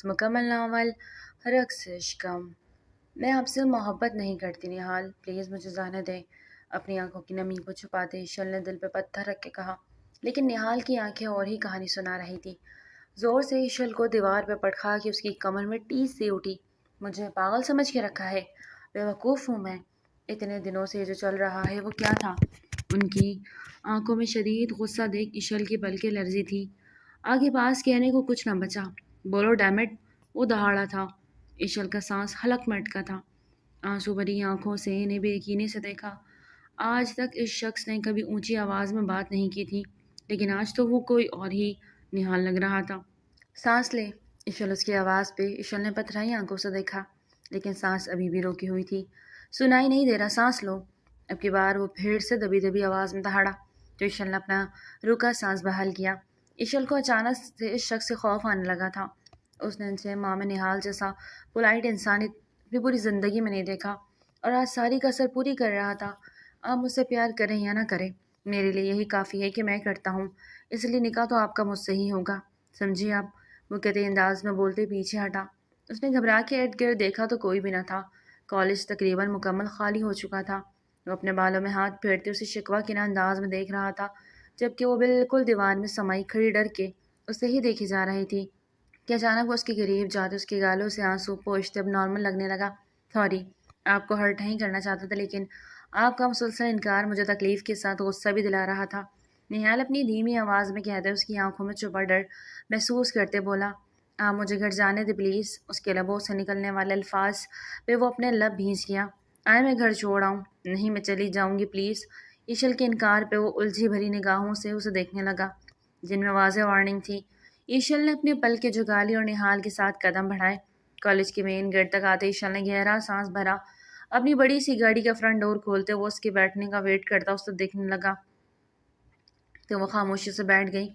مکمل ناول رقص عشقم۔ میں آپ سے محبت نہیں کرتی نہال، پلیز مجھے جانے دیں۔ اپنی آنکھوں کی نمی کو چھپاتے ایشل نے دل پہ پتھر رکھ کے کہا، لیکن نہال کی آنکھیں اور ہی کہانی سنا رہی تھی۔ زور سے ایشل کو دیوار پہ پٹخا کے اس کی کمر میں ٹیس سی اٹھی۔ مجھے پاگل سمجھ کے رکھا ہے؟ بیوقوف ہوں میں۔ اتنے دنوں سے جو چل رہا ہے وہ کیا تھا؟ ان کی آنکھوں میں شدید غصہ دیکھ ایشل کی پلکیں لرزی تھی۔ آگے پاس کہنے کو کچھ نہ بچا۔ بولو ڈیمٹ! وہ دہاڑا تھا۔ ایشل کا سانس حلق میں اٹکا تھا۔ آنسو بھری آنکھوں سے انہیں بے یقینی سے دیکھا۔ آج تک اس شخص نے کبھی اونچی آواز میں بات نہیں کی تھی، لیکن آج تو وہ کوئی اور ہی نہال لگ رہا تھا۔ سانس لے! ایشل اس کی آواز پہ ایشل نے پتھرائی آنکھوں سے دیکھا، لیکن سانس ابھی بھی روکی ہوئی تھی۔ سنائی نہیں دے رہا، سانس لو! اب کی بار وہ پھر سے دبی دبی آواز میں دہاڑا تو ایشل نے اپنا رکا سانس بحال کیا۔ ایشل کو اچانک سے اس شخص سے خوف آنے لگا تھا۔ اس نے اسے ماں میں نہال جیسا پولائٹ انسان اپنی پوری زندگی میں نہیں دیکھا، اور آج ساری کسر پوری کر رہا تھا۔ آپ مجھ سے پیار کریں یا نہ کریں، میرے لیے یہی کافی ہے کہ میں کرتا ہوں، اس لیے نکاح تو آپ کا مجھ سے ہی ہوگا، سمجھے آپ؟ وہ قطعی انداز میں بولتے پیچھے ہٹا۔ اس نے گھبرا کے ارد گرد دیکھا تو کوئی بھی نہ تھا۔ کالج تقریباً مکمل خالی ہو چکا تھا۔ وہ اپنے بالوں میں ہاتھ پھیرتے اسے شکوہ کینہ انداز میں دیکھ رہا تھا، جبکہ وہ بالکل دیوار میں سمائی کھڑی ڈر کے اسے ہی دیکھی جا رہی تھی کہ اچانک وہ اس کے قریب جاتے اس کے گالوں سے آنسو پوچھتے اب نارمل لگنے لگا۔ سوری، آپ کو ہرٹ نہیں کرنا چاہتا تھا، لیکن آپ کا مسلسل انکار مجھے تکلیف کے ساتھ غصہ بھی دلا رہا تھا۔ نہال اپنی دھیمی آواز میں کہتے اس کی آنکھوں میں چھپا ڈر محسوس کرتے بولا، آپ مجھے گھر جانے دے پلیز۔ اس کے لبوں سے نکلنے والے الفاظ پہ وہ اپنے لب بھینچ گیا۔ آئے میں گھر چھوڑ آؤں؟ نہیں، میں چلی جاؤں گی پلیز۔ ایشل کے انکار پہ وہ الجھی بھری نگاہوں سے اسے دیکھنے لگا، جن میں واضح وارننگ تھی۔ ایشل نے اپنے پل کے جھکا لی اور نہال کے ساتھ قدم بڑھائے۔ کالج کے مین گیٹ تک آتے ایشل نے گہرا سانس بھرا۔ اپنی بڑی سی گاڑی کا فرنٹ ڈور کھولتے وہ اس کے بیٹھنے کا ویٹ کرتا اسے دیکھنے لگا تو وہ خاموشی سے بیٹھ گئی۔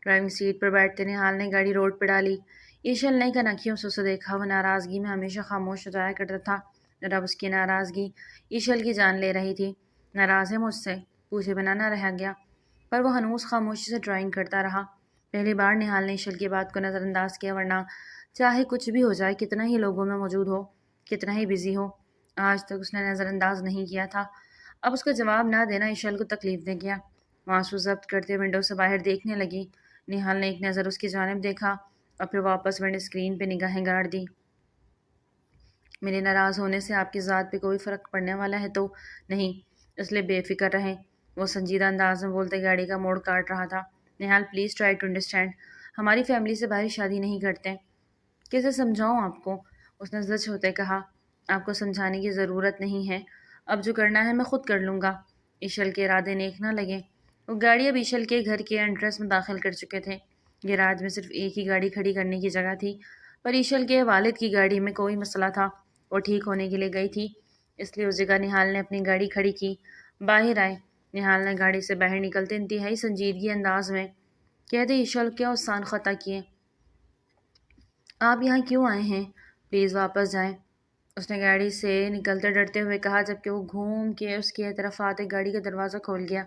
ڈرائیونگ سیٹ پر بیٹھتے نہال نے گاڑی روڈ پہ ڈالی۔ ایشل نے کنکھیوں سے اسے دیکھا۔ وہ ناراضگی میں ہمیشہ خاموش ہو جایا کرتا تھا، اور اب اس کی ناراضگی ایشل کی جان لے رہی تھی۔ ناراض ہے مجھ سے؟ پوچھے بنا نہ رہ گیا، پر وہ ہنوز خاموشی سے ڈرائنگ کرتا رہا۔ پہلی بار نہال نے ایشل کی بات کو نظر انداز کیا، ورنہ چاہے کچھ بھی ہو جائے، کتنا ہی لوگوں میں موجود ہو، کتنا ہی بزی ہو، آج تک اس نے نظر انداز نہیں کیا تھا۔ اب اس کا جواب نہ دینا ایشل کو تکلیف دے گیا۔ آنسو ضبط کرتے ونڈو سے باہر دیکھنے لگی۔ نہال نے ایک نظر اس کی جانب دیکھا اور پھر واپس ونڈو اسکرین پہ نگاہیں گاڑ دی۔ میرے ناراض ہونے سے آپ کی ذات پہ کوئی فرق پڑنے والا ہے تو نہیں، اس لیے بے فکر رہیں۔ وہ سنجیدہ انداز میں بولتے گاڑی کا موڑ کاٹ رہا تھا۔ نہال پلیز ٹرائی ٹو انڈرسٹینڈ، ہماری فیملی سے باہر شادی نہیں کرتے۔ کیسے سمجھاؤں آپ کو؟ اس نے زچ ہوتے کہا۔ آپ کو سمجھانے کی ضرورت نہیں ہے، اب جو کرنا ہے میں خود کر لوں گا۔ ایشل کے ارادے نیک نہ لگے۔ وہ گاڑی اب ایشل کے گھر کے انٹرس میں داخل کر چکے تھے۔ گیراج میں صرف ایک ہی گاڑی کھڑی کرنے کی جگہ تھی، پر ایشل کے والد کی گاڑی میں کوئی مسئلہ تھا، وہ ٹھیک ہونے کے لیے گئی تھی، اس لیے اس جگہ نہال نے اپنی گاڑی کھڑی کی۔ باہر آئے۔ نہال نے گاڑی سے باہر نکلتے انتہائی سنجیدگی انداز میں کہتے ایشل کیا احسان خطا کیے؟ آپ یہاں کیوں آئے ہیں؟ پلیز واپس جائیں، اس نے گاڑی سے نکلتے ڈرتے ہوئے کہا، جبکہ وہ گھوم کے اس کی طرف آتے گاڑی کا دروازہ کھول گیا۔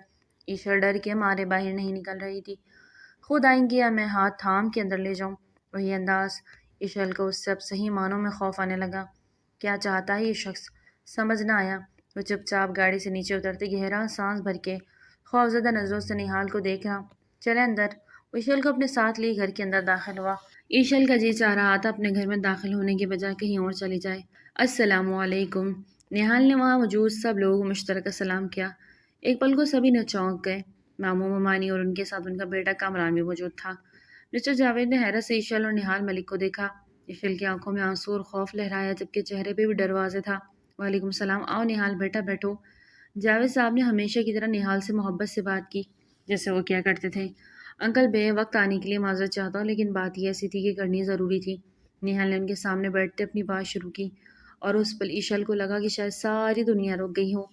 ایشل ڈر کے مارے باہر نہیں نکل رہی تھی۔ خود آئیں گے یا میں ہاتھ تھام کے اندر لے جاؤں؟ وہی انداز۔ ایشل کو اس سے اب صحیح معنوں میں خوف آنے لگا۔ کیا چاہتا ہے یہ شخص؟ سمجھ نہ آیا۔ وہ چپ چاپ گاڑی سے نیچے اترتے گہرا سانس بھر کے خوفزدہ نظروں سے نہال کو دیکھ رہا۔ چلے اندر۔ وہ ایشل کو اپنے ساتھ لیے گھر کے اندر داخل ہوا۔ ایشل کا جی چاہ رہا تھا اپنے گھر میں داخل ہونے کے بجائے کہیں اور چلی جائے۔ السلام علیکم۔ نہال نے وہاں موجود سب لوگوں کو مشترکہ سلام کیا۔ ایک پل کو سبھی نے چونک گئے۔ ماموں ممانی اور ان کے ساتھ ان کا بیٹا کامران بھی موجود تھا۔ مسٹر جاوید نے حیرت سے ایشل اور نہال ملک کو دیکھا۔ ایشل کی آنکھوں میں آنسو اور خوف لہرایا، جبکہ چہرے پہ بھی ڈر واضح تھا۔ وعلیکم السلام، آؤ نہال بیٹا بیٹھو۔ جاوید صاحب نے ہمیشہ کی طرح نہال سے محبت سے بات کی، جیسے وہ کیا کرتے تھے۔ انکل بے وقت آنے کے لیے معذرت چاہتا ہوں، لیکن بات یہ ایسی تھی کہ کرنی ضروری تھی۔ نہال نے ان کے سامنے بیٹھتے اپنی بات شروع کی، اور اس پل ایشل کو لگا کہ شاید ساری دنیا رک گئی ہو۔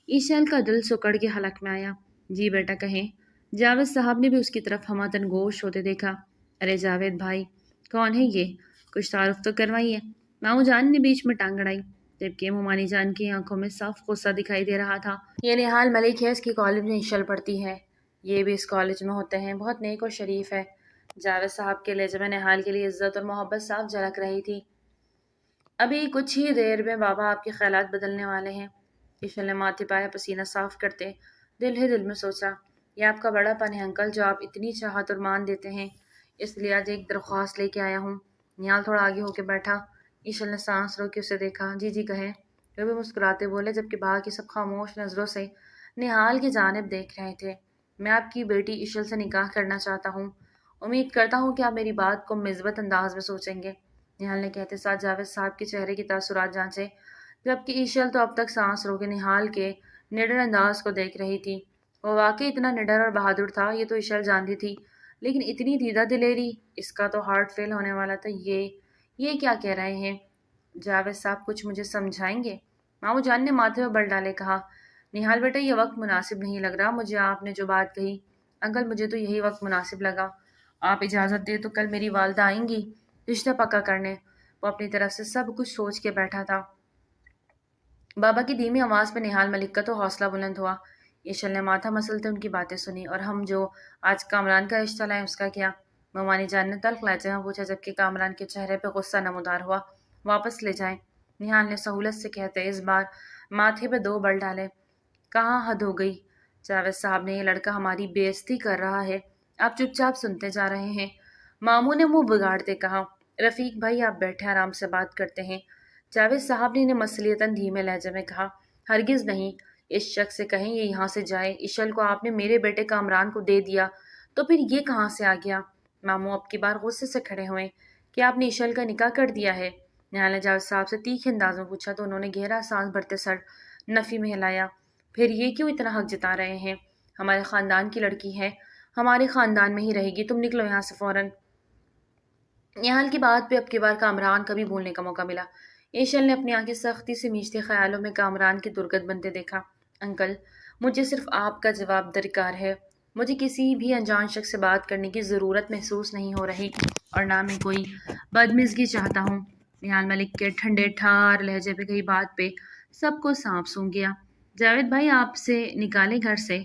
ایشل کا دل سکڑ کے حلق میں آیا۔ جی بیٹا کہیں۔ جاوید صاحب نے بھی اس کی طرف ہمدن گوش ہوتے دیکھا۔ ارے جاوید بھائی، کون ہے یہ؟ کچھ تعارف تو کروائیے۔ ماموں جان نے بیچ میں ٹانگ اڑائی، جبکہ ممانی جان کی آنکھوں میں صاف غصہ دکھائی دے رہا تھا۔ یہ نہال ملک ہے، اس کی کالج میں ایشل پڑھتی ہے، یہ بھی اس کالج میں ہوتے ہیں، بہت نیک اور شریف ہے۔ جاوید صاحب کے لہجے میں نہال کے لیے عزت اور محبت صاف جھلک رہی تھی۔ ابھی کچھ ہی دیر میں بابا آپ کے خیالات بدلنے والے ہیں۔ ایشل نے ماتھے پایا پسینہ صاف کرتے دل ہی دل میں سوچا، یہ آپ کا بڑا پن ہے انکل جو آپ اتنی چاہت اور مان دیتے ہیں۔ اس لیے آج ایک درخواست لے کے آیا ہوں۔ نہال تھوڑا آگے ہو کے بیٹھا۔ ایشل نے سانس روک کے اسے دیکھا۔ جی جی کہیں۔ وہ بھی مسکراتے بولے جبکہ باہر کی سب خاموش نظروں سے نہال کی جانب دیکھ رہے تھے۔ میں آپ کی بیٹی ایشل سے نکاح کرنا چاہتا ہوں۔ امید کرتا ہوں کہ آپ میری بات کو مثبت انداز میں سوچیں گے۔ نہال نے کہتے ساتھ جاوید صاحب کے چہرے کی تاثرات جانچے، جبکہ ایشل تو اب تک سانس روکے نہال کے نڈر انداز کو دیکھ رہی تھی۔ وہ واقعی اتنا نڈر اور بہادر تھا، یہ تو ایشل جانتی تھی، لیکن اتنی دیدہ دلیری، اس کا تو ہارٹ فیل ہونے والا تھا۔ یہ کیا کہہ رہے ہیں جاوید صاحب، کچھ مجھے سمجھائیں گے؟ مامو جان نے ماتھے میں بل ڈالے کہا، نہال بیٹا یہ وقت مناسب نہیں لگ رہا مجھے آپ نے جو بات کہی۔ انکل مجھے تو یہی وقت مناسب لگا، آپ اجازت دے تو کل میری والدہ آئیں گی رشتہ پکا کرنے۔ وہ اپنی طرف سے سب کچھ سوچ کے بیٹھا تھا۔ بابا کی دھیمی آواز پہ نہال ملک کا تو حوصلہ بلند ہوا۔ ایشل نے ماتھا مسلتے ان کی باتیں سنی۔ اور ہم جو آج کامران کا رشتہ لائیں اس کا کیا؟ ممانی جان نے تلخ لہجے میں پوچھا، جبکہ کامران کے چہرے پہ غصہ نمودار ہوا۔ واپس لے جائیں، نہال نے سہولت سے کہتے اس بار ماتھے پہ 2 بل ڈالے۔ کہاں حد ہو گئی جاوید صاحب نے، یہ لڑکا ہماری بے عزتی کر رہا ہے، آپ چپ چاپ سنتے جا رہے ہیں۔ ماموں نے منہ بگاڑتے کہا، رفیق بھائی آپ بیٹھے آرام سے بات کرتے ہیں۔ جاوید صاحب نے انہیں مصلیتاً دھیمے لہجے میں کہا، ہرگز نہیں، اس شخص سے کہیں یہ یہاں سے جائے۔ ایشل کو آپ نے میرے بیٹے کامران کو دے دیا تو پھر یہ کہاں سے آ گیا؟ ماموں اب کی بار غصے سے کھڑے ہوئے کہ آپ نے ایشل کا نکاح کر دیا ہے؟ نہال نے جاوید صاحب سے تیکھے انداز میں پوچھا تو انہوں نے گہرا سانس بھرتے سر نفی میں ہلایا۔ پھر یہ کیوں اتنا حق جتا رہے ہیں؟ ہمارے خاندان کی لڑکی ہے، ہمارے خاندان میں ہی رہے گی، تم نکلو یہاں سے فوراً۔ نہال کی بات پہ اب کی بار کامران کا بھی بولنے کا موقع ملا۔ ایشل نے اپنی آنکھیں سختی سے میچتے خیالوں میں کامران کی درگت بنتے دیکھا۔ انکل مجھے صرف آپ کا جواب درکار ہے، مجھے کسی بھی انجان شخص سے بات کرنے کی ضرورت محسوس نہیں ہو رہی، اور نہ میں کوئی بدمزگی چاہتا ہوں۔ نہال ملک کے ٹھنڈے ٹھار لہجے پہ کئی بات پہ سب کو سانپ سونگ گیا۔ جاوید بھائی آپ سے نکالے گھر سے،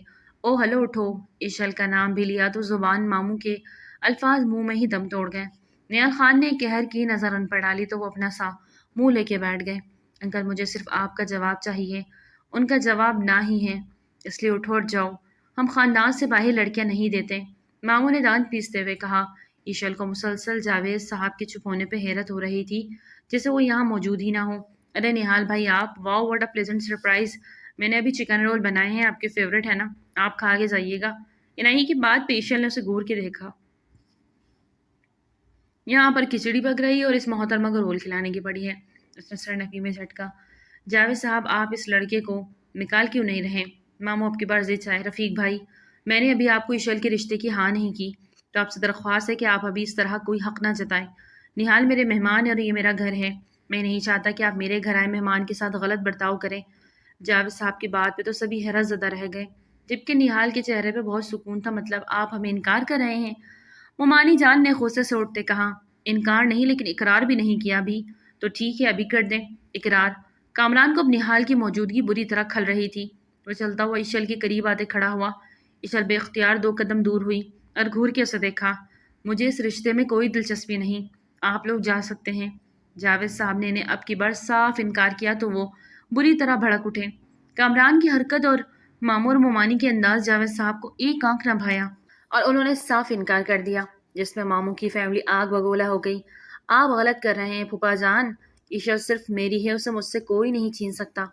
او ہلو اٹھو۔ ایشل کا نام بھی لیا تو زبان ماموں کے الفاظ منہ میں ہی دم توڑ گئے۔ نہال خان نے قہر کی نظر ان پر ڈالی تو وہ اپنا سا منہ لے کے بیٹھ گئے۔ انکل مجھے صرف آپ کا جواب چاہیے۔ ان کا جواب نہ ہی ہے، اس لیے اٹھو اور جاؤ، ہم خاندان سے باہر لڑکیاں نہیں دیتے۔ ماموں نے دانت پیستے ہوئے کہا۔ ایشل کو مسلسل جاوید صاحب کے چپ ہونے پہ حیرت ہو رہی تھی، جیسے وہ یہاں موجود ہی نہ ہو۔ ارے نہال بھائی آپ، واو واٹ اے پلیزنٹ سرپرائز، میں نے ابھی چکن رول بنائے ہیں، آپ کے فیورٹ ہے نا، آپ کھا کے جائیے گا۔ انہی کی بات پہ ایشل نے اسے گور کے دیکھا۔ یہاں پر کھچڑی پک رہی ہے اور اس محترمہ کو رول کھلانے کی پڑی ہے۔ اس نے سر نفی میں جھٹکا۔ جاوید صاحب آپ اس لڑکے کو نکال کیوں نہیں رہے؟ ماموں اب کی بار ضد چاہے۔ رفیق بھائی میں نے ابھی آپ کو ایشل کے رشتے کی ہاں نہیں کی، تو آپ سے درخواست ہے کہ آپ ابھی اس طرح کوئی حق نہ جتائیں۔ نہال میرے مہمان ہے اور یہ میرا گھر ہے، میں نہیں چاہتا کہ آپ میرے گھر آئے مہمان کے ساتھ غلط برتاؤ کریں۔ جاوید صاحب کی بات پہ تو سبھی حیرت زدہ رہ گئے، جبکہ نہال کے چہرے پہ بہت سکون تھا۔ مطلب آپ ہمیں انکار کر رہے ہیں؟ ممانی جان نے غصے سے اٹھتے کہا، انکار نہیں لیکن اقرار بھی نہیں کیا ابھی، تو ٹھیک ہے ابھی کر دیں اقرار۔ کامران کو اب نہال کی موجودگی بری طرح کھل رہی تھی۔ وہ چلتا ہوا ایشل کے قریب آتے کھڑا ہوا۔ ایشل بے اختیار 2 قدم دور ہوئی اور گھور کے اسے دیکھا۔ مجھے اس رشتے میں کوئی دلچسپی نہیں، آپ لوگ جا سکتے ہیں۔ جاوید صاحب نے انہیں اب کی بار صاف انکار کیا تو وہ بری طرح بھڑک اٹھے۔ کامران کی حرکت اور مامور ممانی کے انداز جاوید صاحب کو ایک آنکھ نہ بھایا اور انہوں نے صاف انکار کر دیا، جس میں ماموں کی فیملی آگ بگولا ہو گئی۔ آپ غلط کر رہے ہیں پھوپھا جان، ایشل صرف میری ہے، اسے مجھ سے کوئی نہیں چھین سکتا۔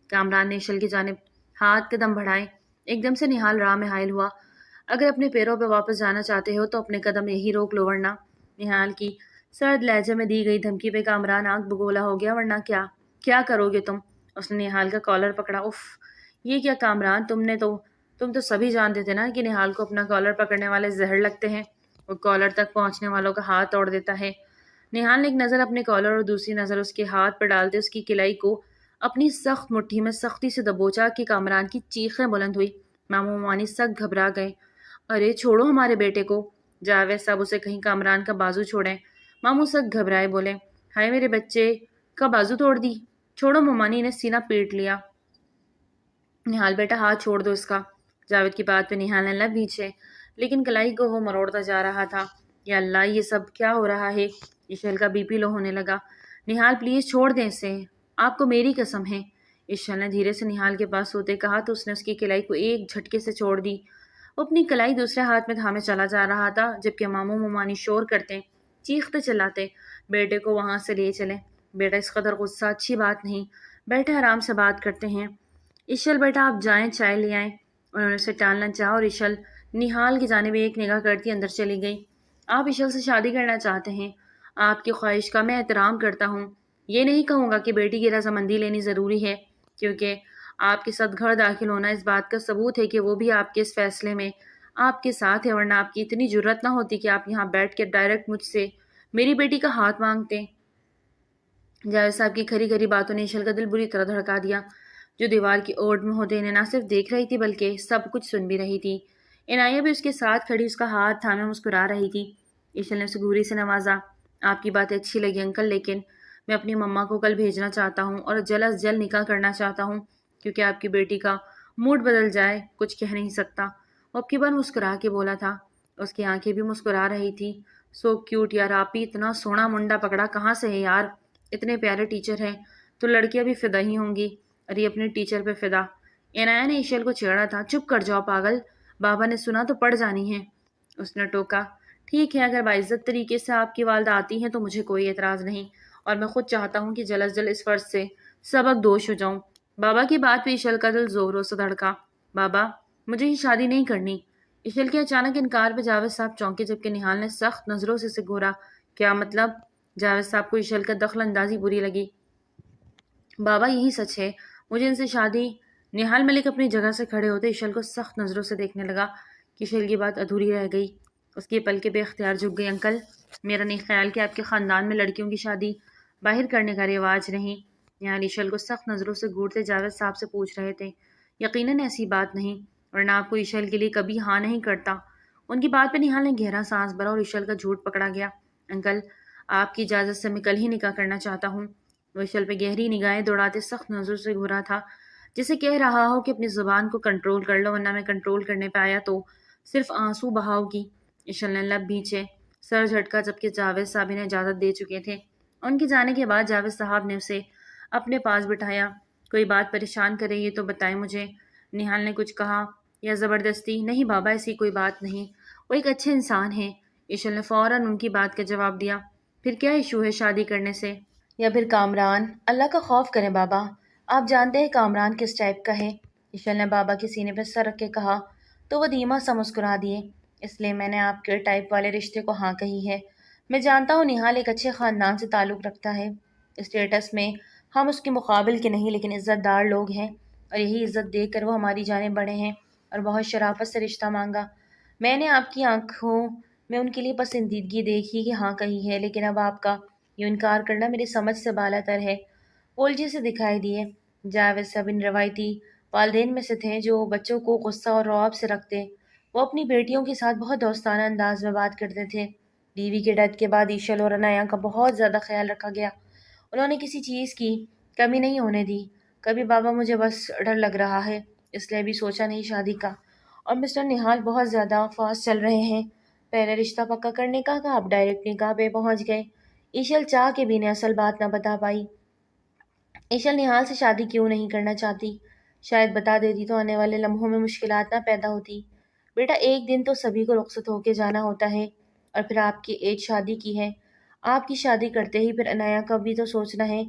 کامران نے ایشل کی جانب ہاتھ قدم بڑھائے۔ ایک دم سے نہال راہ میں حائل ہوا۔ اگر اپنے پیروں پہ واپس جانا چاہتے ہو تو اپنے قدم یہی روک لو، ورنہ نہال کی سرد لہجے میں دی گئی دھمکی پہ کامران آنکھ بگولا ہو گیا۔ ورنہ کیا کرو گے تم؟ اس نے نہال کا کالر پکڑا۔ اف یہ کیا کامران، تم تو سبھی جانتے تھے نا کہ نہال کو اپنا کالر پکڑنے والے زہر لگتے ہیں، وہ کالر تک پہنچنے والوں کا ہاتھ توڑ دیتا ہے۔ نہال نے ایک نظر اپنے کالر اور دوسری نظر اس کے ہاتھ پر ڈالتے اس کی کلائی کو اپنی سخت مٹھی میں سختی سے دبوچا کہ کامران کی چیخیں بلند ہوئی۔ ماموں ممانی سخت گھبرا گئے۔ ارے چھوڑو ہمارے بیٹے کو، جاوید صاحب اسے کہیں کامران کا بازو چھوڑیں۔ ماموں سخت گھبرائے بولے، ہائے میرے بچے کا بازو توڑ دی، چھوڑو۔ ممانی نے سینہ پیٹ لیا۔ نہال بیٹا ہاتھ چھوڑ دو اس کا۔ جاوید کی بات پہ نہال نے لب کھینچے، لیکن کلائی کو وہ مروڑتا جا رہا تھا۔ یا اللہ یہ سب کیا ہو رہا ہے؟ ایشل کا بی پی لو ہونے لگا۔ نہال پلیز چھوڑ دیں اسے، آپ کو میری قسم ہے۔ ایشل نے دھیرے سے نہال کے پاس ہوتے کہا تو اس نے اس کی کلائی کو ایک جھٹکے سے چھوڑ دی۔ وہ اپنی کلائی دوسرے ہاتھ میں تھامے چلا جا رہا تھا جبکہ ماموں ممانی شور کرتے چیختے چلاتے بیٹے کو وہاں سے لے چلے۔ بیٹا اس قدر غصہ اچھی بات نہیں، بیٹھے آرام سے بات کرتے ہیں۔ ایشل بیٹا آپ جائیں چائے لے آئیں۔ انہوں نے اسے ٹالنا چاہا اور ایشل نہال کی جانب ایک نگاہ کرتی اندر چلی گئی۔ آپ ایشل سے شادی کرنا چاہتے ہیں، آپ کی خواہش کا میں احترام کرتا ہوں۔ یہ نہیں کہوں گا کہ بیٹی کی رضامندی لینی ضروری ہے، کیونکہ آپ کے ساتھ گھر داخل ہونا اس بات کا ثبوت ہے کہ وہ بھی آپ کے اس فیصلے میں آپ کے ساتھ ہے، ورنہ آپ کی اتنی جرت نہ ہوتی کہ آپ یہاں بیٹھ کے ڈائریکٹ مجھ سے میری بیٹی کا ہاتھ مانگتے۔ جاوید صاحب کی کھری کھری باتوں نے ایشل کا دل بری طرح دھڑکا دیا، جو دیوار کی اوٹ میں ہوتے انہیں نہ صرف دیکھ رہی تھی بلکہ سب کچھ سن بھی رہی تھی۔ عنایہ بھی اس کے ساتھ کھڑی اس کا ہاتھ تھامے مسکرا رہی تھی۔ ایشل نے اسے گھوری سے نوازا۔ آپ کی باتیں اچھی لگی انکل، لیکن میں اپنی مما کو کل بھیجنا چاہتا ہوں اور جلد از جلد نکاح کرنا چاہتا ہوں، کیونکہ آپ کی بیٹی کا موڈ بدل جائے کچھ کہہ نہیں سکتا۔ وہ اب کی بار مسکرا کے بولا تھا، اس کی آنکھیں بھی مسکرا رہی تھی۔ سو کیوٹ یار، آپ ہی اتنا سونا منڈا پکڑا کہاں سے ہے یار؟ اتنے پیارے ٹیچر ہیں تو لڑکیاں بھی فدا ہی ہوں گی، اور یہ اپنے ٹیچر پہ فدا۔ عنایہ نے ایشل کو چھیڑا تھا، چپ کر جاؤ پاگل، بابا نے سنا تو پڑ جانی ہے۔ اس نے ٹوکا، ٹھیک ہے اگر باعزت طریقے سے آپ کی والدہ آتی ہیں تو مجھے کوئی اعتراض نہیں، اور میں خود چاہتا ہوں کہ جلد از جلد اس فرض سے سبق دوش ہو جاؤں۔ بابا کی بات پہ ایشل کا دل زوروں سے دھڑکا۔ بابا مجھے یہ شادی نہیں کرنی۔ ایشل کے اچانک انکار پہ جاوید صاحب چونکے جبکہ نہال نے سخت نظروں سے اسے گھورا۔ کیا مطلب؟ جاوید صاحب کو ایشل کا دخل اندازی بری لگی۔ بابا یہی سچ ہے، مجھے ان سے شادی۔ نہال ملک اپنی جگہ سے کھڑے ہوتے ایشل کو سخت نظروں سے دیکھنے لگا کہ ایشل کی بات ادھوری رہ گئی۔ اس کی پلکیں بے اختیار جھک گئی۔ انکل میرا نہیں خیال کہ آپ کے خاندان میں لڑکیوں کی شادی باہر کرنے کا رواج نہیں۔ نہال ایشل کو سخت نظروں سے گھورتے جاوید صاحب سے پوچھ رہے تھے۔ یقیناً ایسی بات نہیں، ورنہ آپ کو ایشل کے لیے کبھی ہاں نہیں کرتا۔ ان کی بات پہ نہال نے گہرا سانس بھرا اور ایشل کا جھوٹ پکڑا گیا۔ انکل آپ کی اجازت سے میں کل ہی نکاح کرنا چاہتا ہوں۔ وہ ایشل پہ گہری نگاہیں دوڑاتے سخت نظروں سے گھورا تھا، جسے کہہ رہا ہو کہ اپنی زبان کو کنٹرول کر لو ورنہ میں کنٹرول کرنے پہ آیا تو صرف آنسو بہاؤ گی۔ ایشل نے لب بھینچے، سر جھٹکا جبکہ جاوید صاحب انہیں اجازت دے چکے تھے۔ ان کے جانے کے بعد جاوید صاحب نے اسے اپنے پاس بٹھایا۔ کوئی بات پریشان کرے یہ تو بتائیں مجھے۔ نہال نے کچھ کہا یا زبردستی؟ نہیں بابا ایسی کوئی بات نہیں، وہ ایک اچھے انسان ہیں۔ ایشل نے فوراً ان کی بات کا جواب دیا۔ پھر کیا ایشو ہے شادی کرنے سے؟ یا پھر کامران؟ اللہ کا خوف کریں بابا، آپ جانتے ہیں کامران کس ٹائپ کا ہے؟ ایشل نے بابا کے سینے پہ سر رکھ کے کہا تو وہ دھیما سا مسکرا دیے۔ اس لیے میں نے آپ کے ٹائپ والے رشتے کو ہاں کہی ہے۔ میں جانتا ہوں نہال ایک اچھے خاندان سے تعلق رکھتا ہے، اسٹیٹس میں ہم اس کے مقابل کے نہیں لیکن عزت دار لوگ ہیں، اور یہی عزت دے کر وہ ہماری جانب بڑھے ہیں اور بہت شرافت سے رشتہ مانگا۔ میں نے آپ کی آنکھوں میں ان کے لیے پسندیدگی دیکھی کہ ہاں کہی ہے، لیکن اب آپ کا یہ انکار کرنا میری سمجھ سے بالا تر ہے۔ الجھے سے دکھائی دیے۔ جاوید صاحب ان روایتی والدین میں سے تھے جو بچوں کو غصہ اور رعب سے رکھتے۔ وہ اپنی بیٹیوں کے ساتھ بہت دوستانہ انداز میں بات کرتے تھے۔ بیوی کے ڈیتھ کے بعد ایشل اور عنایہ کا بہت زیادہ خیال رکھا گیا۔ انہوں نے کسی چیز کی کمی نہیں ہونے دی۔ کبھی بابا مجھے بس ڈر لگ رہا ہے، اس لیے ابھی سوچا نہیں شادی کا، اور مسٹر نہال بہت زیادہ فاسٹ چل رہے ہیں، پہلے رشتہ پکا کرنے کا کہا اب ڈائریکٹ نکاح پہ پہنچ گئے۔ ایشل چاہ کے بھی نے اصل بات نہ بتا پائی۔ ایشل نہال سے شادی کیوں نہیں کرنا چاہتی؟ شاید بتا دیتی تو آنے والے لمحوں میں مشکلات نہ پیدا ہوتی۔ بیٹا ایک دن تو سبھی کو رخصت ہو کے جانا ہوتا ہے، اور پھر آپ کی ایج شادی کی ہے۔ آپ کی شادی کرتے ہی پھر عنایہ کا بھی تو سوچنا ہے۔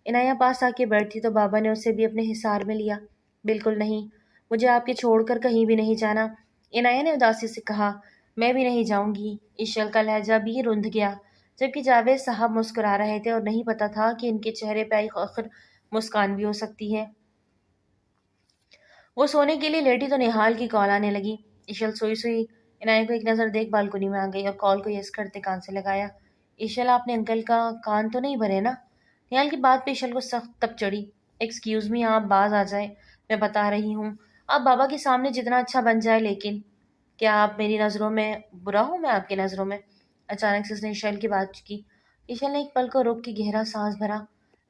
عنایہ پاس آ کے بیٹھی تو بابا نے اسے بھی اپنے حصار میں لیا۔ بالکل نہیں، مجھے آپ کے چھوڑ کر کہیں بھی نہیں جانا، عنایہ نے اداسی سے کہا۔ میں بھی نہیں جاؤں گی۔ ایشل کا لہجہ بھی رند گیا، جبکہ جاوید صاحب مسکرا رہے تھے اور نہیں پتا تھا کہ ان کے چہرے پہ ایک آخر مسکان بھی ہو سکتی ہے۔ وہ سونے کے لیے لیٹی تو نہال کی کال آنے لگی۔ ایشل سوئی سوئی عنایہ کو ایک نظر دیکھ بالکنی میں آ گئی اور کال کو یس کرتے کان سے لگایا۔ ایشل آپ نے انکل کا کان تو نہیں بھرے نا؟ نہال کی بات پہ ایشل کو سخت تپ چڑھی۔ ایکسکیوز می، آپ باز آ جائیں، میں بتا رہی ہوں، آپ بابا کے سامنے جتنا اچھا بن جائے، لیکن کیا آپ میری نظروں میں برا ہوں میں آپ کی نظروں میں؟ اچانک سے اس نے ایشل کی بات کی۔ ایشل نے ایک پل کو روک کے گہرا سانس بھرا۔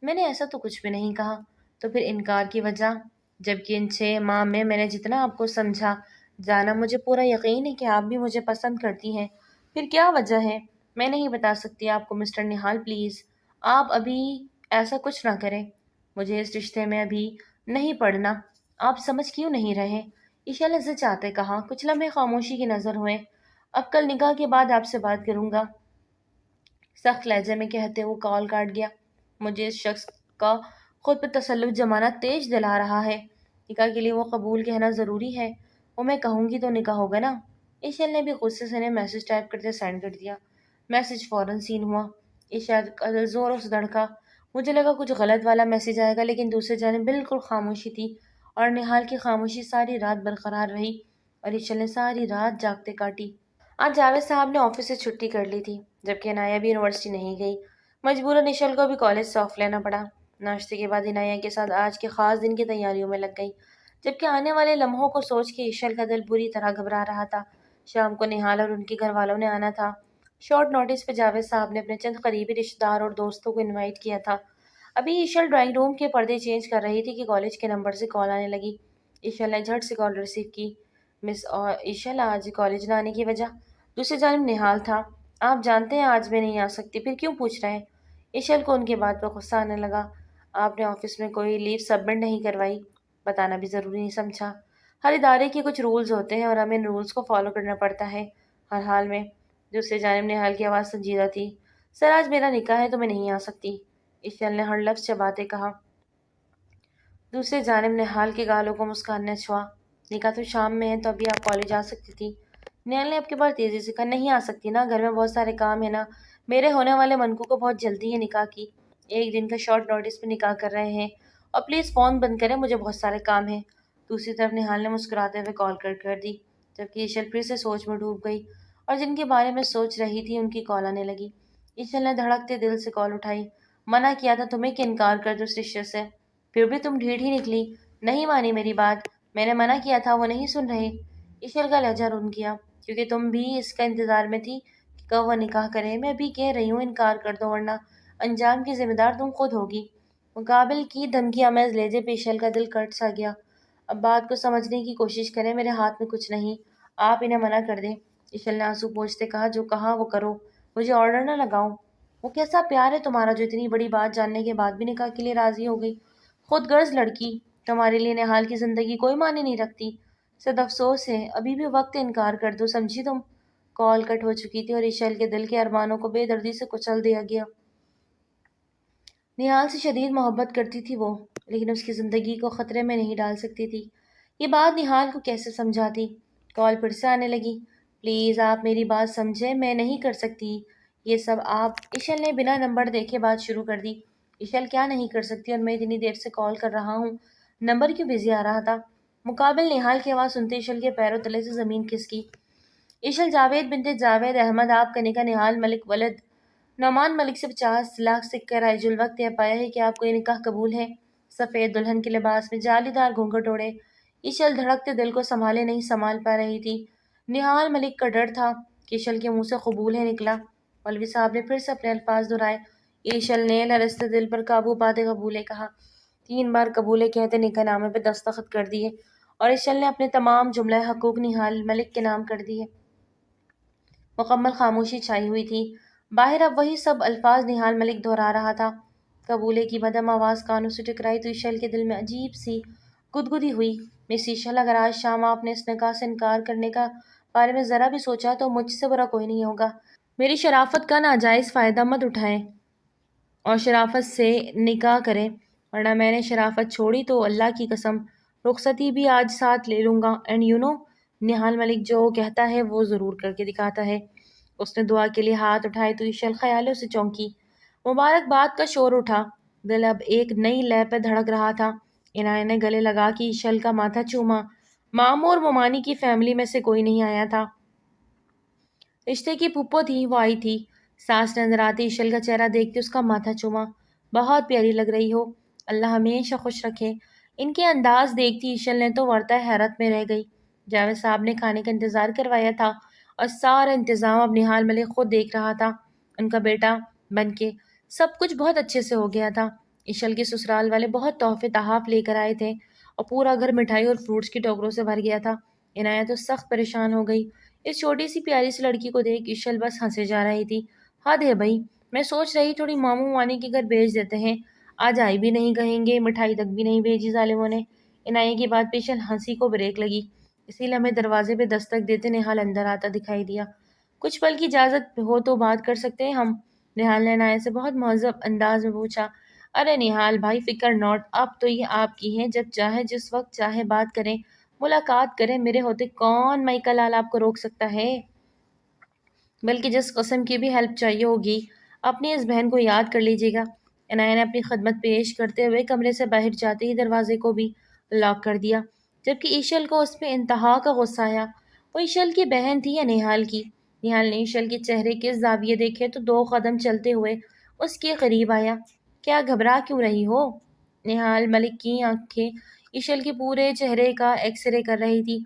میں نے ایسا تو کچھ بھی نہیں کہا، تو پھر انکار کی وجہ؟ جبکہ ان 6 ماہ میں نے جتنا آپ کو سمجھا جانا، مجھے پورا یقین ہے کہ آپ بھی مجھے پسند کرتی ہیں، پھر کیا وجہ ہے؟ میں نہیں بتا سکتی آپ کو مسٹر نہال، پلیز آپ ابھی ایسا کچھ نہ کریں۔ مجھے اس رشتے میں ابھی نہیں پڑنا۔ آپ سمجھ کیوں نہیں رہے؟ ایشا نے چاہتے کہا۔ کچھ لمحے خاموشی کی نظر ہوئے۔ اب کل نکاح کے بعد آپ سے بات کروں گا، سخت لہجے میں کہتے وہ کال کاٹ گیا۔ مجھے اس شخص کا خود پہ تسلط جمانا تیز دلا رہا ہے۔ نکاح کے لیے وہ قبول کہنا ضروری ہے۔ وہ میں کہوں گی تو نکاح ہوگا نا؟ ایشل نے بھی غصے سے میسج ٹائپ کرتے سینڈ کر دیا۔ میسج فوراً سین ہوا۔ ایشا کا دل زوروں سے دھڑکا۔ مجھے لگا کچھ غلط والا میسج آئے گا، لیکن دوسرے جانب بالکل خاموشی تھی، اور نہال کی خاموشی ساری رات برقرار رہی، اور ایشل نے ساری رات جاگتے کاٹی۔ آج جاوید صاحب نے آفس سے چھٹی کر لی تھی، جبکہ عنایہ بھی یونیورسٹی نہیں گئی۔ مجبوراً ایشل کو بھی کالج سے آف لینا پڑا۔ ناشتے کے بعد عنایہ کے ساتھ آج کے خاص دن کی تیاریوں میں لگ گئی، جبکہ آنے والے لمحوں کو سوچ کے ایشل کا دل بری طرح گھبرا رہا تھا۔ شام کو نہال اور ان کے گھر والوں نے آنا تھا۔ شارٹ نوٹس پہ جاوید صاحب نے اپنے چند قریبی رشتہ دار اور دوستوں کو انوائٹ کیا تھا۔ ابھی ایشل ڈرائنگ روم کے پردے چینج کر رہی تھی کہ کالج کے نمبر سے کال آنے لگی۔ ایشل نے جھٹ سے کال ریسیو کی۔ مس ایشل، آج کالج نہ آنے کی وجہ؟ دوسری جانب نہال تھا۔ آپ جانتے ہیں آج میں نہیں آ سکتی، پھر کیوں پوچھ رہے ہیں؟ ایشل کو ان کی بات پر غصہ آنے لگا۔ آپ نے آفس میں کوئی لیو سبمٹ نہیں کروائی، بتانا بھی ضروری نہیں سمجھا؟ ہر ادارے کے کچھ رولز ہوتے ہیں اور ہمیں ان رولز کو فالو کرنا پڑتا ہے ہر حال میں۔ دوسری جانب نہال کی آواز سنجیدہ تھی۔ سر آج میرا نکاح ہے تو میں نہیں آ سکتی، ایشل نے ہر لفظ چباتے کہا۔ دوسری جانب نہال کے گالوں کو مسکان نے چھوا۔ نکاح تو شام میں ہے، تو ابھی آپ کالج آ سکتی تھی۔ نہال نے اب کے بعد تیزی سے کہا، نہیں آ سکتی نا، گھر میں بہت سارے کام ہیں نا، میرے ہونے والے منکو کو بہت جلدی ہے نکاح کی، ایک دن کا شارٹ نوٹس پہ نکاح کر رہے ہیں، اور پلیز فون بند کریں، مجھے بہت سارے کام ہیں۔ دوسری طرف نہال نے مسکراتے ہوئے کال کٹ کر دی، جبکہ ایشل پھر سے سوچ میں ڈوب گئی، اور جن کے بارے میں سوچ رہی تھی ان کی کال آنے لگی۔ ایشل نے دھڑکتے دل سے کال اٹھائی۔ منع کیا تھا تمہیں کہ انکار کر دو اس رشتے سے، پھر بھی تم ڈھیٹ ہی نکلی، نہیں مانی میری بات، میں نے منع کیا تھا، وہ نہیں سن رہے۔ ایشل کا لہجہ رن گیا، کیونکہ تم بھی اس کا انتظار میں تھی کہ کب وہ نکاح کرے۔ میں بھی کہہ رہی ہوں انکار کر دو، ورنہ انجام کی ذمہ دار تم خود ہوگی۔ مقابل کی دھمکی آمیز لہجے پہ ایشل کا دل کٹ سا گیا۔ اب بات کو سمجھنے کی کوشش کریں، میرے ہاتھ میں کچھ نہیں، آپ انہیں منع کر دیں۔ ایشل نے آنسو پوچھتے کہا، جو کہا وہ کرو، مجھے آرڈر نہ لگاؤ۔ وہ کیسا پیار ہے تمہارا جو اتنی بڑی بات جاننے کے بعد بھی نکاح کے لیے راضی ہو گئی؟ خود غرض لڑکی، تمہارے لیے نہال کی زندگی کوئی معنی نہیں رکھتی۔ صد افسوس ہے، ابھی بھی وقت انکار کر دو، سمجھی تم؟ کال کٹ ہو چکی تھی اور ایشل کے دل کے ارمانوں کو بے دردی سے کچل دیا گیا۔ نہال سے شدید محبت کرتی تھی وہ، لیکن اس کی زندگی کو خطرے میں نہیں ڈال سکتی تھی۔ یہ بات نہال کو کیسے سمجھاتی؟ کال پھر سے آنے لگی۔ پلیز آپ میری بات سمجھیں، میں نہیں کر سکتی یہ سب آپ۔ ایشل نے بنا نمبر دیکھے بات شروع کر دی۔ ایشل کیا نہیں کر سکتی، اور میں اتنی دیر سے کال کر رہا ہوں، نمبر کیوں بزی آ رہا تھا؟ مقابل نہال کی آواز سنتے ایشل کے پیروں تلے سے زمین کھسکی۔ ایشل، جاوید بنت جاوید احمد، آپ کا نکاح نہال ملک ولد نعمان ملک سے 50 لاکھ سکہ رائج الوقت طے پایا ہے کہ آپ کو یہ نکاح قبول ہے۔ سفید دلہن کے لباس میں جالی دار گھونگھٹ اوڑے ایشل دھڑکتے دل کو سنبھالے نہیں سنبھال پا رہی تھی۔ نہال ملک کا ڈر تھا کہ ایشل کے منہ سے قبول ہے نکلا۔ مولوی صاحب نے پھر سے اپنے الفاظ دہرائے۔ ایشل نے لرزتے دل پر قابو پاتے قبولے کہا۔ 3 بار قبولے کہتے نکاح نامے پہ دستخط کر دیے، اور ایشل نے اپنے تمام جملہ حقوق نہال ملک کے نام کر دیے۔ مکمل خاموشی چھائی ہوئی تھی۔ باہر اب وہی سب الفاظ نہال ملک دہرا رہا تھا۔ قبولے کی مدھم آواز کانوں سے ٹکرائی تو ایشل کے دل میں عجیب سی گدگدی ہوئی۔ مس ایشل، اگر آج شام آپ نے اس نکاح سے انکار کرنے کا بارے میں ذرا بھی سوچا تو مجھ سے برا کوئی نہیں ہوگا۔ میری شرافت کا ناجائز فائدہ مت اٹھائیں اور شرافت سے نکاح کریں، ورنہ میں نے شرافت چھوڑی تو اللہ کی قسم رخصتی بھی آج ساتھ لے لوں گا۔ اینڈ یو نو، نہال ملک جو کہتا ہے وہ ضرور کر کے دکھاتا ہے۔ اس نے دعا کے لیے ہاتھ اٹھائے تو ایشل خیالوں سے چونکی۔ مبارکباد کا شور اٹھا، دل اب ایک نئی لے پہ دھڑک رہا تھا۔ عنایہ نے گلے لگا کے ایشل کا ماتھا چوما۔ ماموں اور مومانی کی فیملی میں سے کوئی نہیں آیا تھا۔ رشتے کی پھپھو تھی، وہ آئی تھی۔ ساس نظر آتی ایشل کا چہرہ دیکھتے اس کا ماتھا چوما۔ بہت پیاری لگ رہی ہو، اللہ ہمیشہ خوش رکھے۔ ان کے انداز دیکھتی ایشل نے تو ورطہ حیرت میں رہ گئی۔ جاوید صاحب نے کھانے کا انتظار کروایا تھا، اور سارا انتظام اب نہال ملک خود دیکھ رہا تھا، ان کا بیٹا بن کے۔ سب کچھ بہت اچھے سے ہو گیا تھا۔ ایشل کے سسرال والے بہت تحفے تحائف لے کر آئے تھے، اور پورا گھر مٹھائی اور فروٹس کی ٹوکروں سے بھر گیا تھا۔ عنایہ تو سخت پریشان ہو گئی۔ اس چھوٹی سی پیاری سی لڑکی کو دیکھ اشل بس ہنسے جا رہی تھی۔ حد ہے بھائی، میں سوچ رہی تھوڑی ماموں مانی کے گھر بھیج دیتے ہیں، آج آئی بھی نہیں کہیں گے، مٹھائی تک بھی نہیں بھیجی ظالموں نے۔ عنایہ کی بات پہ اشل ہنسی کو بریک لگی، اسی لمحے دروازے پہ دستک دیتے نہال اندر آتا دکھائی دیا۔ کچھ پل کی اجازت ہو تو بات کر سکتے ہیں ہم؟ نہال نے عنایہ سے بہت مہذب انداز میں پوچھا۔ ارے نہال بھائی فکر نوٹ، اب تو یہ آپ کی ہے، جب چاہے جس وقت چاہے بات کریں، ملاقات کریں، میرے ہوتے کون مائیکا لال آپ کو روک سکتا ہے؟ بلکہ جس قسم کی بھی ہیلپ چاہیے ہوگی اپنی اس بہن کو یاد کر لیجیے گا۔ عنایہ نے اپنی خدمت پیش کرتے ہوئے کمرے سے باہر جاتے ہی دروازے کو بھی لاک کر دیا، جبکہ ایشل کو اس پہ انتہا کا غصہ آیا۔ وہ ایشل کی بہن تھی یا نہال کی؟ نہال نے ایشل کے چہرے کے زاویے دیکھے تو 2 قدم چلتے ہوئے اس کے قریب آیا۔ کیا گھبرا کیوں رہی ہو؟ نہال ملک کی آنکھیں ایشل کے پورے چہرے کا ایکس رے کر رہی تھی۔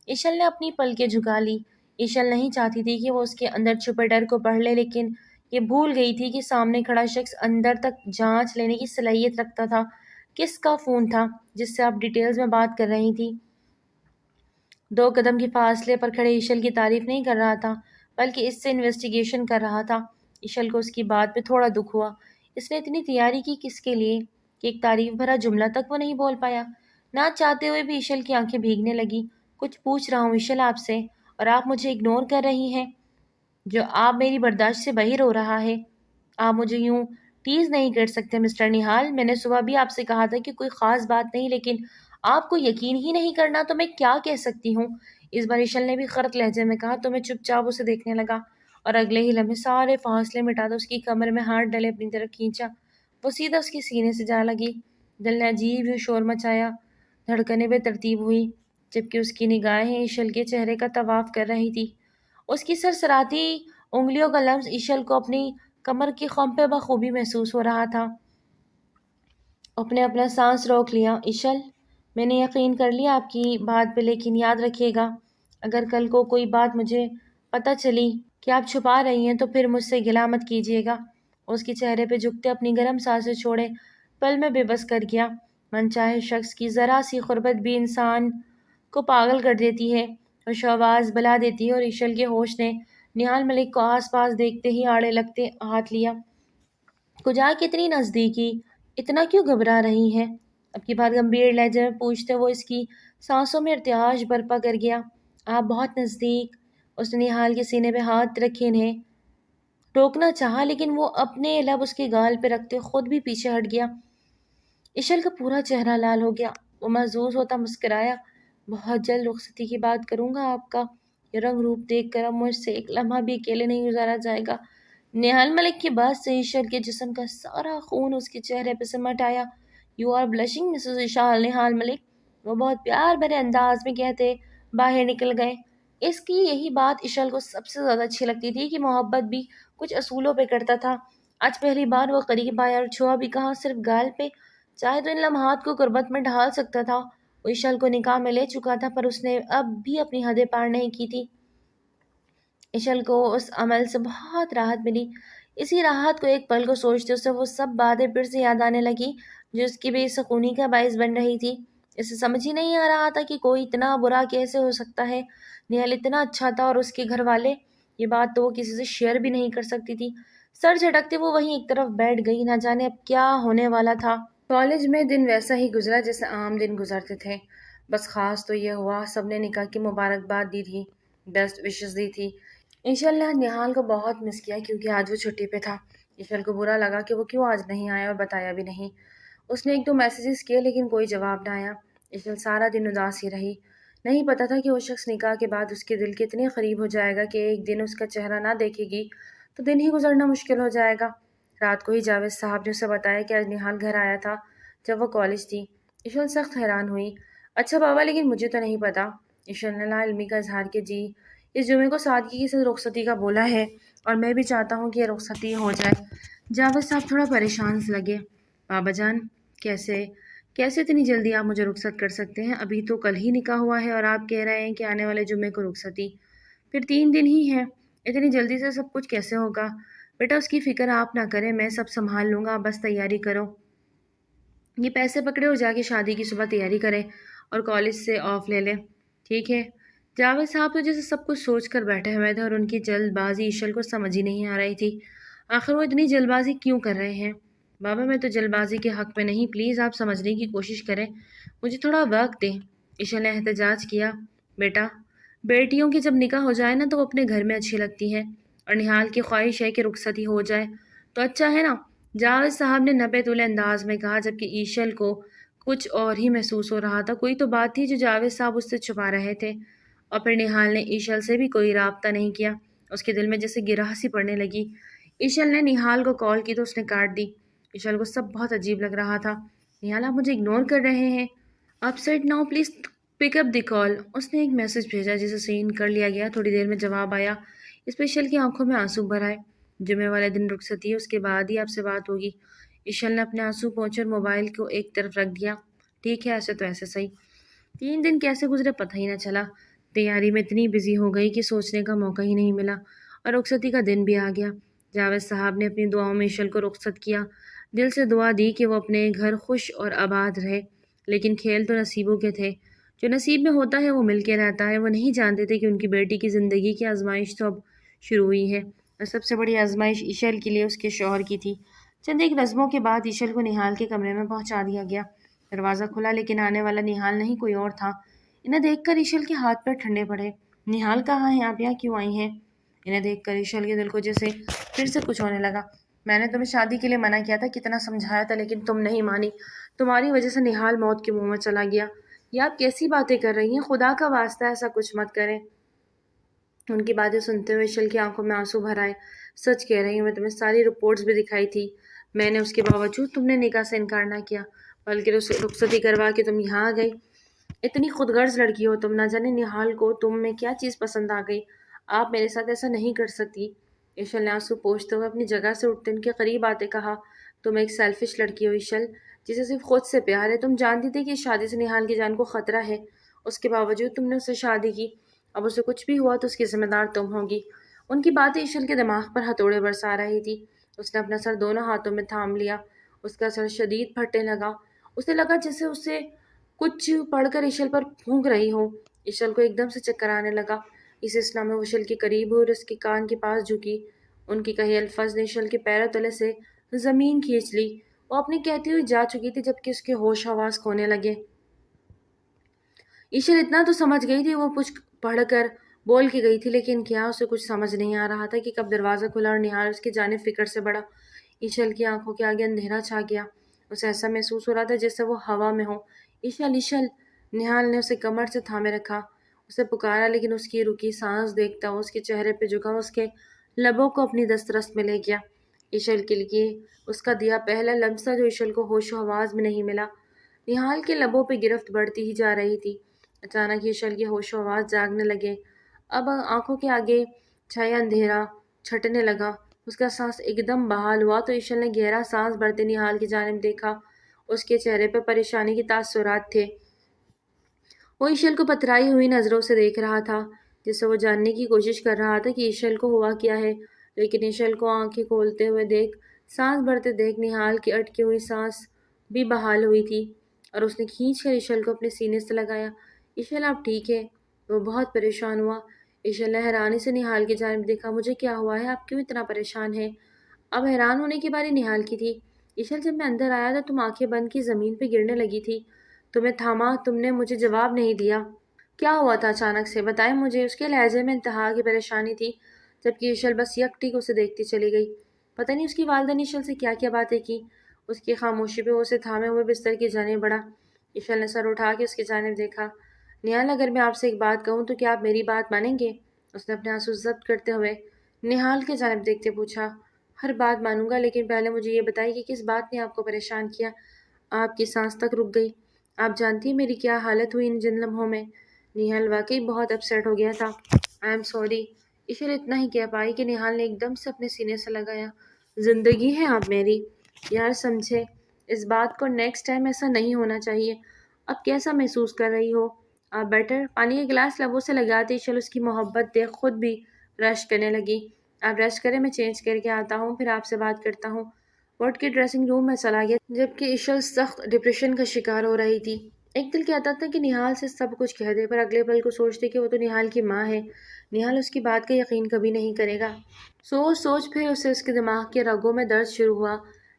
ایشل نے اپنی پلکیں جھکا لی۔ ایشل نہیں چاہتی تھی کہ وہ اس کے اندر چھپے ڈر کو پڑھ لے، لیکن یہ بھول گئی تھی کہ سامنے کھڑا شخص اندر تک جانچ لینے کی صلاحیت رکھتا تھا۔ کس کا فون تھا جس سے آپ ڈیٹیلز میں بات کر رہی تھی؟ 2 قدم کے فاصلے پر کھڑے ایشل کی تعریف نہیں کر رہا تھا، بلکہ اس سے انویسٹیگیشن کر رہا تھا۔ ایشل کو اس کی بات پہ تھوڑا دکھ ہوا۔ اس نے اتنی تیاری کی کس کے لیے کہ ایک تعریف بھرا جملہ تک وہ نہیں بول پایا۔ نہ چاہتے ہوئے بھی ایشل کی آنکھیں بھیگنے لگی۔ کچھ پوچھ رہا ہوں ایشل آپ سے، اور آپ مجھے اگنور کر رہی ہیں، جو آپ میری برداشت سے باہر ہو رہا ہے۔ آپ مجھے یوں ٹیز نہیں کر سکتے مسٹر نہال، میں نے صبح بھی آپ سے کہا تھا کہ کوئی خاص بات نہیں، لیکن آپ کو یقین ہی نہیں کرنا تو میں کیا کہہ سکتی ہوں؟ اس بار ایشل نے بھی خرت لہجے میں کہا تو میں چپ چاپ اسے دیکھنے لگا، اور اگلے ہی لمحے سارے فاصلے مٹا دو اس کی کمر میں ہاتھ ڈلے اپنی طرف کھینچا۔ وہ سیدھا اس کے سینے سے جا لگی۔ دل نے عجیب ہی شور مچایا، دھڑکنیں بے ترتیب ہوئی، جبکہ اس کی نگاہیں ایشل کے چہرے کا طواف کر رہی تھی۔ اس کی سرسراتی انگلیوں کا لمس ایشل کو اپنی کمر کی خم پہ بخوبی محسوس ہو رہا تھا۔ اپنا سانس روک لیا۔ ایشل، میں نے یقین کر لیا آپ کی بات پہ، لیکن یاد رکھیے گا اگر کل کو کوئی بات مجھے پتہ چلی کہ آپ چھپا رہی ہیں تو پھر مجھ سے گلہ مت کیجیے گا۔ اس کے چہرے پہ جھکتے اپنی گرم سانسیں چھوڑے پل میں بے بس کر گیا۔ من چاہے شخص کی ذرا سی قربت بھی انسان کو پاگل کر دیتی ہے، ہوشاواز بلا دیتی ہے، اور ایشل کے ہوش نے نہال ملک کو آس پاس دیکھتے ہی آڑے لگتے ہاتھ لیا۔ کجا کتنی نزدیکی، اتنا کیوں گھبرا رہی ہے؟ اب کی بات گمبھیر لہجے میں پوچھتے وہ اس کی سانسوں میں ارتعاش برپا کر گیا۔ آپ بہت نزدیک۔ اس نے نہال کے سینے پہ ہاتھ رکھے انہیں ٹوکنا چاہا، لیکن وہ اپنے لب اس کے گال پہ رکھتے خود بھی پیچھے ہٹ گیا۔ ایشل کا پورا چہرہ لال ہو گیا۔ وہ محظوظ ہوتا مسکرایا۔ بہت جلد رخصتی کی بات کروں گا آپ کا، یہ رنگ روپ دیکھ کر اب مجھ سے ایک لمحہ بھی اکیلے نہیں گزارا جائے گا۔ نہال ملک کی بات سے ایشل کے جسم کا سارا خون اس کے چہرے پہ سمٹ آیا۔ یو آر بلشنگ مسز ایشال نہال ملک، وہ بہت پیار بھرے انداز میں کہتے باہر نکل گئے۔ اس کی یہی بات ایشل کو سب سے زیادہ اچھی لگتی تھی کہ محبت بھی کچھ اصولوں پہ کرتا تھا۔ آج پہلی بار وہ قریب آیا اور چھوا بھی کہاں، صرف گال پہ۔ چاہے تو ان لمحات کو قربت میں ڈھال سکتا تھا۔ وہ ایشل کو نکاح میں لے چکا تھا، پر اس نے اب بھی اپنی حدیں پار نہیں کی تھی۔ ایشل کو اس عمل سے بہت راحت ملی۔ اسی راحت کو ایک پل کو سوچتے اسے وہ سب باتیں پھر سے یاد آنے لگی جو اس کی بے سکونی کا باعث بن رہی تھی۔ اسے سمجھ ہی نہیں آ رہا تھا کہ کوئی اتنا برا کیسے ہو سکتا ہے۔ نہال اتنا اچھا تھا، اور اس کے گھر والے، یہ بات تو وہ کسی سے شیئر بھی نہیں کر سکتی تھی۔ سر جھٹکتے وہ وہیں ایک طرف بیٹھ گئی، نہ جانے اب کیا ہونے والا تھا۔ کالج میں دن ویسا ہی گزرا جیسے عام دن گزرتے تھے، بس خاص تو یہ ہوا سب نے نکاح کی مبارکباد دی تھی، بیسٹ وشز دی تھی۔ ایشل نے نہال کو بہت مس کیا کیونکہ آج وہ چھٹی پہ تھا۔ ایشل کو برا لگا کہ وہ کیوں آج نہیں آیا اور بتایا بھی نہیں۔ اس نے 1-2 میسیجز کیے لیکن کوئی جواب نہ آیا۔ ایشل سارا دن اداس ہی رہی۔ نہیں پتا تھا کہ وہ شخص نکاح کے بعد اس کے دل کے اتنے قریب ہو جائے گا کہ ایک دن اس کا چہرہ نہ دیکھے گی تو دن ہی گزرنا مشکل ہو جائے گا۔ رات کو ہی جاوید صاحب نے اسے بتایا کہ آج نہال گھر آیا تھا جب وہ کالج تھی۔ ایشل سخت حیران ہوئی۔ اچھا بابا، لیکن مجھے تو نہیں پتا۔ ایشل نے لا علمی کا اظہار کیا۔ جی، اس جمعے کو سادگی کے ساتھ رخصتی کا بولا ہے، اور میں بھی چاہتا ہوں کہ یہ رخصتی ہو جائے۔ جاوید صاحب تھوڑا پریشان سے لگے۔ بابا جان، کیسے اتنی جلدی آپ مجھے رخصت کر سکتے ہیں؟ ابھی تو کل ہی نکاح ہوا ہے اور آپ کہہ رہے ہیں کہ آنے والے جمعے کو رخصتی، پھر 3 دن ہی ہیں۔ اتنی جلدی سے سب کچھ کیسے ہوگا؟ بیٹا اس کی فکر آپ نہ کریں، میں سب سنبھال لوں گا، آپ بس تیاری کرو۔ یہ پیسے پکڑے اور جا کے شادی کی صبح تیاری کریں اور کالج سے آف لے لیں، ٹھیک ہے؟ جاوید صاحب تو جیسے سب کچھ سوچ کر بیٹھے ہوئے تھے اور ان کی جلد بازی عشل کو سمجھ ہی نہیں آ رہی تھی۔ آخر وہ اتنی جلد بازی کیوں کر رہے ہیں؟ بابا میں تو جلد بازی کے حق میں نہیں، پلیز آپ سمجھنے کی کوشش کریں، مجھے تھوڑا وقت دیں۔ عشل نے احتجاج کیا۔ بیٹا، بیٹیوں کی جب نکاح ہو جائے نا تو وہ اپنے گھر میں اچھی لگتی ہے، اور نہال کی خواہش ہے کہ رخصتی ہو جائے تو اچھا ہے نا؟ جاوید صاحب نے نپے تلے انداز میں کہا، جبکہ عشل کو کچھ اور ہی محسوس ہو رہا تھا۔ کوئی تو بات تھی جو جاوید صاحب اس سے چھپا رہے تھے۔ اور پھر نہال نے عشل سے بھی کوئی رابطہ نہیں کیا۔ اس کے دل میں جیسے گرہ سی پڑنے لگی۔ عشل نے نہال کو کال کی تو اس نے کاٹ دی۔ عشل کو سب بہت عجیب لگ رہا تھا۔ نہال، آپ مجھے اگنور کر رہے ہیں؟ اپ سیٹ ناؤ پلیز پک اپ دی کال۔ اس نے ایک میسج بھیجا جسے سین کر لیا گیا۔ تھوڑی دیر میں جواب آیا۔ اس پہ عشل کی آنکھوں میں آنسو بھر آئے۔ جمعے والے دن رخصتی ہے، اس کے بعد ہی آپ سے بات ہوگی۔ عشل نے اپنے آنسو پوچھے اور موبائل کو ایک طرف رکھ دیا۔ ٹھیک ہے، ایسے تو ایسے صحیح۔ 3 دن کیسے گزرے پتہ ہی نہ چلا۔ تیاری میں اتنی بزی ہو گئی کہ سوچنے کا موقع ہی نہیں ملا، اور رخصتی کا دن بھی آ گیا۔ جاوید صاحب نے اپنی دعاؤں میں عشل کو رخصت کیا، دل سے دعا دی کہ وہ اپنے گھر خوش اور آباد رہے۔ لیکن کھیل تو نصیبوں کے تھے، جو نصیب میں ہوتا ہے وہ مل کے رہتا ہے۔ وہ نہیں جانتے تھے کہ ان کی بیٹی کی زندگی کی آزمائش تو اب شروع ہوئی ہے، اور سب سے بڑی آزمائش عشل کے لیے اس کے شوہر کی تھی۔ چند ایک نظموں کے بعد عشل کو نہال کے کمرے میں پہنچا دیا گیا۔ دروازہ کھلا، لیکن آنے والا نہال نہیں کوئی اور تھا۔ انہیں دیکھ کر عشل کے ہاتھ پیر ٹھنڈے پڑے۔ نہال کہاں ہیں آپ؟ یہاں کیوں آئی ہیں؟ انہیں دیکھ کر عشل کے دل کو جیسے پھر سے کچھ ہونے لگا۔ میں نے تمہیں شادی کے لیے منع کیا تھا، کتنا سمجھایا تھا، لیکن تم نہیں مانی۔ تمہاری وجہ سے نہال موت کے منہ میں چلا گیا۔ یہ آپ کیسی باتیں کر رہی ہیں؟ خدا کا واسطہ ایسا کچھ مت کریں۔ ان کی باتیں سنتے ہوئے عشل کی آنکھوں میں آنسو بھر آئے۔ سچ کہہ رہی ہوں، میں تمہیں ساری رپورٹس بھی دکھائی تھی میں نے، اس کے باوجود تم نے نکاح سے انکار نہ کیا، بلکہ رخصتی کروا کے تم یہاں آ گئی۔ اتنی خود غرض لڑکی ہو تم، نہ جانے نہال کو تم میں کیا چیز پسند آ گئی۔ آپ میرے ساتھ ایسا نہیں کر سکتی۔ عشل نے آنسو پوچھتے ہوئے اپنی جگہ سے اٹھتے ان کے قریب آتے کہا، تم ایک سیلفش لڑکی ہو عشل، جسے صرف خود سے پیار ہے۔ تم جانتی تھی کہ اس شادی سے نہال کی جان کو خطرہ ہے، اس کے باوجود تم نے اس سے شادی کی۔ اب اسے کچھ بھی ہوا تو اس کی ذمہ دار تم ہوگی۔ ان کی باتیں عشل کے دماغ پر ہتھوڑے برسا رہی تھی۔ اس نے اپنا سر دونوں ہاتھوں میں تھام لیا۔ اس کا سر شدید پھٹنے لگا۔ اسے لگا جیسے اسے کچھ پڑھ کر عشل پر پھونک رہی ہو۔ عشل کو ایک دم سے چکر آنے لگا۔ اس اصطلاح میں وہ عشل کے قریب ہوئی اور اس کے کان کے پاس جھکی۔ ان کی کہے الفاظ نے عشل کے پیروں تلے سے زمین کھینچ لی۔ وہ اپنی کہتی ہوئی جا چکی تھی، جبکہ اس کے ہوش حواس کھونے لگے۔ عشل اتنا تو سمجھ گئی تھی، وہ کچھ پڑھ کر بول کے گئی تھی، لیکن کیا اسے کچھ سمجھ نہیں آ رہا تھا کہ کب دروازہ کھلا اور نہال اس کی جانب فکر سے بڑھا۔ عشل کی آنکھوں کے آگے اندھیرا چھا گیا۔ اسے ایسا محسوس ہو رہا تھا جیسے وہ ہوا میں ہو۔ عشل، عشل! نہال نے اسے کمر سے تھامے رکھا، اسے پکارا، لیکن اس کی رکی سانس دیکھتا وہ اس کے چہرے پہ جھکا، اس کے لبوں کو اپنی دسترس میں لے گیا۔ عشل کے لیے اس کا دیا پہلا لمسہ جو عشل کو ہوش و حواس میں نہیں ملا۔ نہال کے لبوں پہ گرفت بڑھتی ہی جا رہی تھی۔ اچانک ہی عشل کے ہوش و حواس جاگنے لگے۔ اب آنکھوں کے آگے چھایا اندھیرا چھٹنے لگا۔ اس کا سانس ایک دم بحال ہوا تو عشل نے گہرا سانس بھرتے نہال کی جانب دیکھا۔ اس کے چہرے پہ پریشانی کے تاثرات تھے۔ وہ عشل کو پتھرائی ہوئی نظروں سے دیکھ رہا تھا، جسے وہ جاننے کی کوشش کر رہا تھا کہ عشل کو ہوا کیا ہے، لیکن عشل کو آنکھیں کھولتے ہوئے دیکھ، سانس بھرتے دیکھ نہال کی اٹکی ہوئی سانس بھی بحال ہوئی تھی، اور اس نے کھینچ کر عشل کو اپنے سینے سے لگایا۔ عشل، آپ ٹھیک ہے؟ وہ بہت پریشان ہوا۔ عشل نے حیرانی سے نہال کی جانب دیکھا۔ مجھے کیا ہوا ہے؟ آپ کیوں اتنا پریشان ہیں؟ اب حیران ہونے کی باری نہال کی تھی۔ عشل، جب میں اندر آیا تو تم آنکھیں بند کی زمین پہ گرنے لگی تھی، تمہیں تھاما، تم نے مجھے جواب نہیں دیا۔ کیا ہوا تھا اچانک سے؟ بتائیں مجھے۔ اس کے لہجے میں انتہا کی پریشانی تھی، جبکہ عشل بس یکٹک اسے دیکھتی چلی گئی۔ پتہ نہیں اس کی والدہ نے عشل سے کیا کیا باتیں کی۔ اس کی خاموشی پہ وہ اسے تھامے ہوئے بستر کی جانب بڑھا۔ عشل نے سر اٹھا کے اس کی جانب دیکھا۔ نہال، اگر میں آپ سے ایک بات کہوں تو کیا آپ میری بات مانیں گے؟ اس نے اپنے آنسو ضبط کرتے ہوئے نہال کی جانب دیکھتے پوچھا۔ ہر بات مانوں گا، لیکن پہلے مجھے یہ بتائیے کہ کس بات نے آپ کو پریشان کیا؟ آپ کی سانس تک رک گئی۔ آپ جانتی ہیں میری کیا حالت ہوئی ان جن لمحوں میں؟ نہال واقعی بہت اپسیٹ ہو گیا تھا۔ آئی ایم سوری، عشل اتنا ہی کہہ پائی کہ نہال نے ایک دم سے اپنے سینے سے لگایا۔ زندگی ہے آپ میری، یار سمجھے اس بات کو، نیکسٹ ٹائم ایسا نہیں ہونا چاہیے۔ اب کیسا محسوس کر رہی ہو آپ؟ بیٹر؟ پانی کے گلاس لبوں سے لگاتے عشل اس کی محبت دیکھ خود بھی رش کرنے لگی۔ آپ ریسٹ کریں، میں چینج کر کے آتا ہوں، پھر آپ سے بات کرتا ہوں۔ وارڈ کے ڈریسنگ روم میں چلا گیا، جبکہ عشل سخت ڈپریشن کا شکار ہو رہی تھی۔ ایک دل کہتا تھا کہ نہال سے سب کچھ کہہ دے، پر اگلے پل کو سوچتے کہ وہ تو نہال کی ماں ہے، نہال اس کی بات کا یقین کبھی نہیں کرے گا۔ سوچ سوچ پھر اسے اس کے دماغ کے رگوں میں درد شروع ہوا۔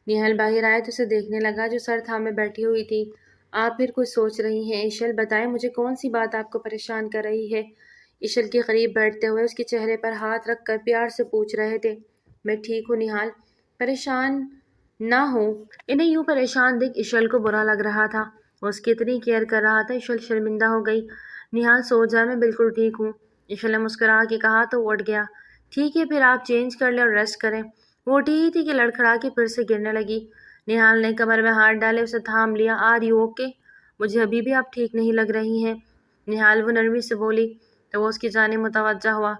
نہال باہر آئے تو اسے دیکھنے لگا جو سر تھامے بیٹھی ہوئی تھی۔ آپ پھر کچھ سوچ رہی ہیں ایشل، بتائیں مجھے کون سی بات آپ کو پریشان کر رہی ہے؟ ایشل کے قریب بیٹھتے ہوئے اس کے چہرے پر ہاتھ رکھ کر پیار سے پوچھ رہے تھے۔ میں ٹھیک ہوں نہال، پریشان نہ ہو۔ انہیں یوں پریشان دیکھ ایشل کو برا لگ رہا تھا، وہ اس کی اتنی کیئر کر رہا تھا۔ ایشل شرمندہ ہو گئی۔ نہال سو جائے، میں بالکل ٹھیک ہوں، ایشل نے مسکرا کے کہا تو وہ اٹھ گیا۔ ٹھیک ہے پھر آپ چینج کر لیں اور ریسٹ کریں۔ وہ اٹھی ہی تھی کہ لڑکھڑا کے پھر سے گرنے لگی۔ نہال نے کمر میں ہاتھ ڈالے اسے تھام لیا۔ Are you okay? مجھے ابھی بھی آپ ٹھیک نہیں لگ رہی ہیں نہال، وہ نرمی سے بولی تو وہ اس کی جانب متوجہ ہوا۔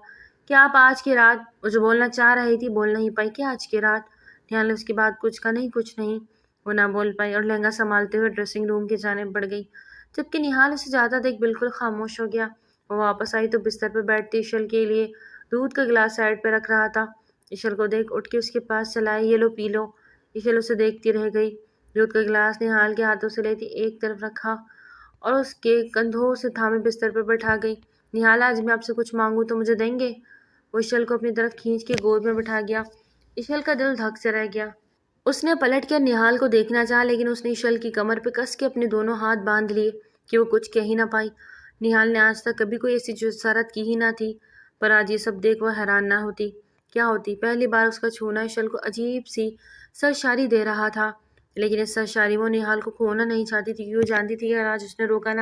کیا آپ آج کی رات، وہ جو بولنا چاہ رہی تھی بول نہیں پائی، کیا آج کی رات؟ نہال نے اس کی بات کچھ کا نہیں کچھ نہیں، وہ نہ بول پائی اور لہنگا سنبھالتے ہوئے ڈریسنگ روم کی جانب بڑھ گئی، جبکہ نہال اسے جاتا دیکھ بالکل خاموش ہو گیا۔ وہ واپس آئی تو بستر پر بیٹھتی ایشل کے لیے دودھ کا گلاس سائڈ پہ رکھ رہا تھا۔ ایشل کو دیکھ اٹھ کے اس کے پاس چلائے، یہ لو پی لو۔ ایشل اسے دیکھتی رہ گئی۔ دودھ کا گلاس نہال کے ہاتھوں سے لیتی ایک طرف رکھا اور اس کے کندھوں سے تھامے بستر پر بٹھا گئی۔ نہال آج میں آپ سے کچھ مانگوں تو مجھے دیں گے؟ وہ ایشل کو اپنی طرف کھینچ کے گود میں بٹھا گیا۔ ایشل کا دل دھک سے رہ گیا۔ اس نے پلٹ کر نہال کو دیکھنا چاہا لیکن اس نے ایشل کی کمر پہ کس کے اپنے دونوں ہاتھ باندھ لیے کہ وہ کچھ کہہ ہی نہ پائی۔ نہال نے آج تک کبھی کوئی ایسی جسارت کی ہی نہ تھی، پر آج یہ سب دیکھ وہ حیران نہ ہوتی۔ کیا ہوتی؟ پہلی بار اس کا چھونا ایشل کو عجیب سی سرشاری دے رہا تھا، لیکن اس سرشاری وہ نہال کو کھونا نہیں چاہتی تھی، کیونکہ وہ جانتی تھی کہ اگر آج اس نے روکا نہ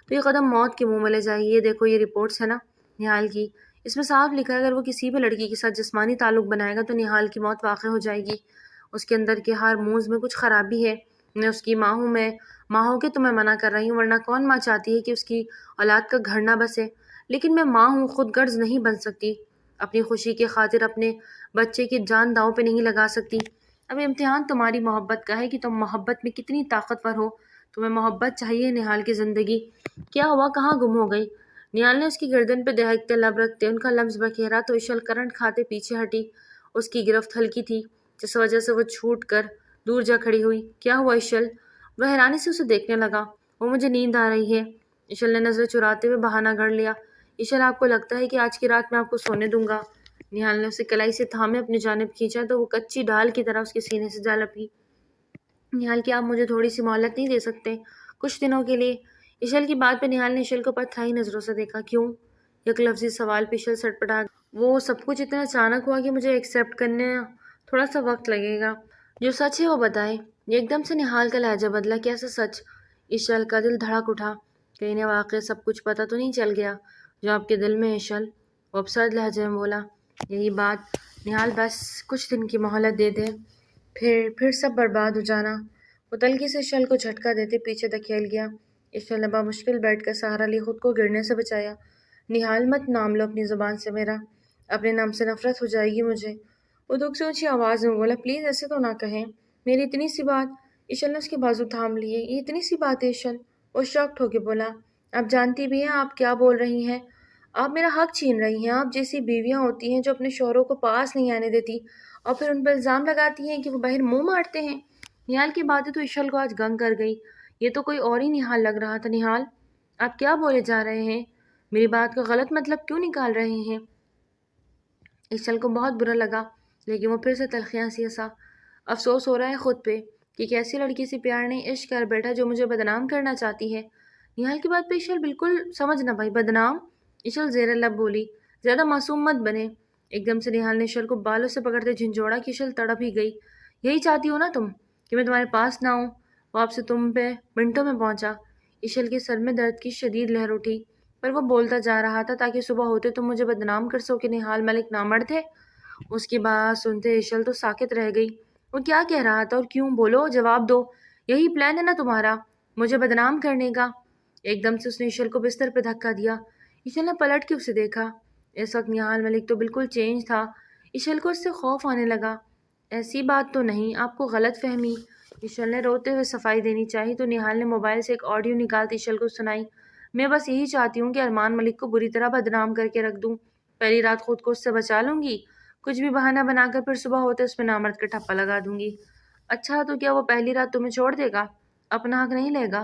تو یہ قدم موت کے منہ میں لے جائے گی۔ یہ دیکھو، یہ رپورٹس ہے نا نہال کی، اس میں صاف لکھا ہے اگر وہ کسی بھی لڑکی کے ساتھ جسمانی تعلق بنائے گا تو نہال کی موت واقع ہو جائے گی۔ اس کے اندر کے ہارمونز میں کچھ خرابی ہے۔ میں اس کی ماں ہوں، میں ماں ہو کے تمہیں منع کر رہی ہوں، ورنہ کون ماں چاہتی ہے کہ اس کی اولاد کا گھر نہ بسے؟ لیکن میں ماں ہوں، خود غرض نہیں بن سکتی، اپنی خوشی کی خاطر اپنے بچے کی جان داؤں پہ نہیں لگا سکتی۔ اب امتحان تمہاری محبت کا ہے کہ تم محبت میں کتنی طاقتور ہو۔ تمہیں محبت چاہیے نہال کی زندگی؟ کیا ہوا، کہاں گم ہو گئی؟ نہال نے اس کی گردن پہ دہکتے لب رکھتے ان کا لفظ بکھیرا تو ایشل کرنٹ کھاتے پیچھے ہٹی۔ اس کی گرفت ہلکی تھی جس وجہ سے وہ چھوٹ کر دور جا کھڑی ہوئی۔ کیا ہوا ایشل؟ وہ حیرانی سے اسے دیکھنے لگا۔ وہ مجھے نیند آ رہی ہے، ایشل نے نظریں چراتے ہوئے بہانہ گھڑ لیا۔ ایشل آپ کو لگتا ہے کہ آج کی رات میں آپ کو سونے دوں گا؟ نہال نے اسے کلائی سے تھامے اپنی جانب کھینچا تو وہ کچی ڈال کی طرح اس کے سینے سے جا لپکی۔ نہال کیا آپ مجھے تھوڑی سی مہلت نہیں دے سکتے کچھ دنوں کے لیے؟ ایشل کی بات پہ نہال نے ایشل کو پتھرائی نظروں سے دیکھا۔ کیوں؟ یک لفظی سوال پہ ایشل سٹپٹا۔ وہ سب کچھ اتنا اچانک ہوا کہ مجھے ایکسیپٹ کرنے تھوڑا سا وقت لگے گا۔ جو سچ ہے وہ بتائے۔ ایک دم سے نہال کا لہجہ بدلا۔ کیسا سچ؟ ایشل کا دل دھڑک اٹھا۔ کہیں انہیں واقعی سب کچھ پتا تو نہیں چل گیا جو آپ کے دل میں ہے ایشل؟ وہ ابسرد لہجے میں بولا۔ یہی بات نہال، بس کچھ دن کی مہلت دے دے، پھر سب برباد ہو جانا۔ وہ تلخی سے ایشل کو جھٹکا دیتے پیچھے دھکیل گیا۔ ایشل نے بامشکل بیٹھ کر سہارا لی، خود کو گرنے سے بچایا۔ نہال مت نام لو اپنی زبان سے میرا، اپنے نام سے نفرت ہو جائے گی مجھے۔ وہ دکھ سے اونچی آواز میں بولا، پلیز ایسے تو نہ کہیں، میری اتنی سی بات۔ ایشل نے اس کے بازو تھام لیے۔ یہ اتنی سی بات ہے ایشل؟ وہ شاکڈ ہو کے بولا۔ آپ جانتی بھی ہیں آپ کیا بول رہی ہیں؟ آپ میرا حق چھین رہی ہیں۔ آپ جیسی بیویاں ہوتی ہیں جو اپنے شوہروں کو پاس نہیں آنے دیتی اور پھر ان پر الزام لگاتی ہیں کہ وہ باہر منہ مارتے ہیں۔ نہال کی باتیں تو ایشل کو آج گنگ کر گئی۔ یہ تو کوئی اور ہی نہال لگ رہا تھا۔ نہال، آپ کیا بولے جا رہے ہیں؟ میری بات کا غلط مطلب کیوں نکال رہے ہیں؟ ایشل کو بہت برا لگا لیکن وہ پھر سے تلخیاں سی ہنسا۔ افسوس ہو رہا ہے خود پہ کہ ایک ایسی لڑکی سے پیار نے عشق کر بیٹھا جو مجھے بدنام کرنا چاہتی ہے۔ نہال کی بات پہ ایشل بالکل سمجھ نہ پائی۔ بدنام؟ ایشل زیر لب بولی۔ زیادہ معصوم مت بنے۔ ایک دم سے نہال نے ایشل کو بالوں سے پکڑتے جھنجھوڑا کہ ایشل تڑپ ہی گئی۔ یہی چاہتی ہو نا تم کہ میں تمہارے پاس نہ ہوں؟ وہ آپ سے تم پہ منٹوں میں پہنچا۔ ایشل کے سر میں درد کی شدید لہر اٹھی، پر وہ بولتا جا رہا تھا تاکہ صبح ہوتے تم مجھے بدنام کر سو کہ نہال ملک نامرد تھے۔ اس کی بات سنتے ایشل تو ساکت رہ گئی۔ وہ کیا کہہ رہا تھا اور کیوں؟ بولو، جواب دو۔ یہی پلان ہے نا تمہارا، مجھے بدنام کرنے کا؟ ایک دم سے اس نے ایشل کو بستر پہ دھکا دیا۔ ایشل نے پلٹ کے اسے دیکھا۔ اس وقت نہال ملک تو بالکل چینج تھا۔ ایشل کو اس سے خوف آنے لگا۔ ایسی بات تو نہیں، آپ کو غلط فہمی۔ ایشل نے روتے ہوئے صفائی دینی چاہی تو نہال نے موبائل سے ایک آڈیو نکالتے ایشل کو سنائی۔ میں بس یہی چاہتی ہوں کہ ارمان ملک کو بری طرح بدنام کر کے رکھ دوں۔ پہلی رات خود کو اس سے بچا لوں گی، کچھ بھی بہانہ بنا کر، پھر صبح ہوتے اس میں نامرد کا ٹھپا لگا دوں گی۔ اچھا، تو کیا وہ پہلی رات تمہیں چھوڑ دے گا؟ اپنا حق نہیں لے گا؟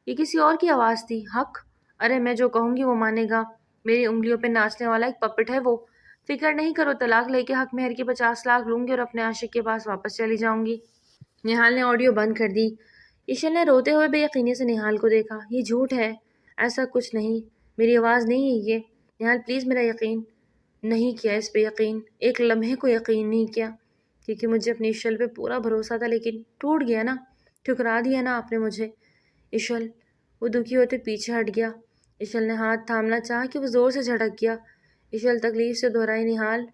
یہ کسی اور کی آواز تھی۔ حق؟ ارے میں جو کہوں گی وہ مانے گا۔ میری انگلیوں پہ ناچنے والا ایک پپٹ ہے وہ۔ فکر نہیں کرو، طلاق لے کے حق مہر کی 50 لاکھ لوں گی اور اپنے عاشق کے پاس واپس چلی جاؤں گی۔ نہال نے آڈیو بند کر دی۔ ایشل نے روتے ہوئے بے یقینی سے نہال کو دیکھا۔ یہ جھوٹ ہے، ایسا کچھ نہیں، میری آواز نہیں ہے یہ۔ نہال پلیز میرا یقین نہیں کیا، اس پہ یقین ایک لمحے کو یقین نہیں کیا، کیونکہ مجھے اپنی ایشل پہ پورا بھروسہ تھا، لیکن ٹوٹ گیا نا، ٹھکرا دیا نا آپ نے مجھے۔ ایشل، وہ دکھی ہوتے پیچھے ہٹ گیا۔ ایشل نے ہاتھ تھامنا چاہا کہ وہ زور سے جھٹک گیا۔ ایشل تکلیف سے دہرائی، نہال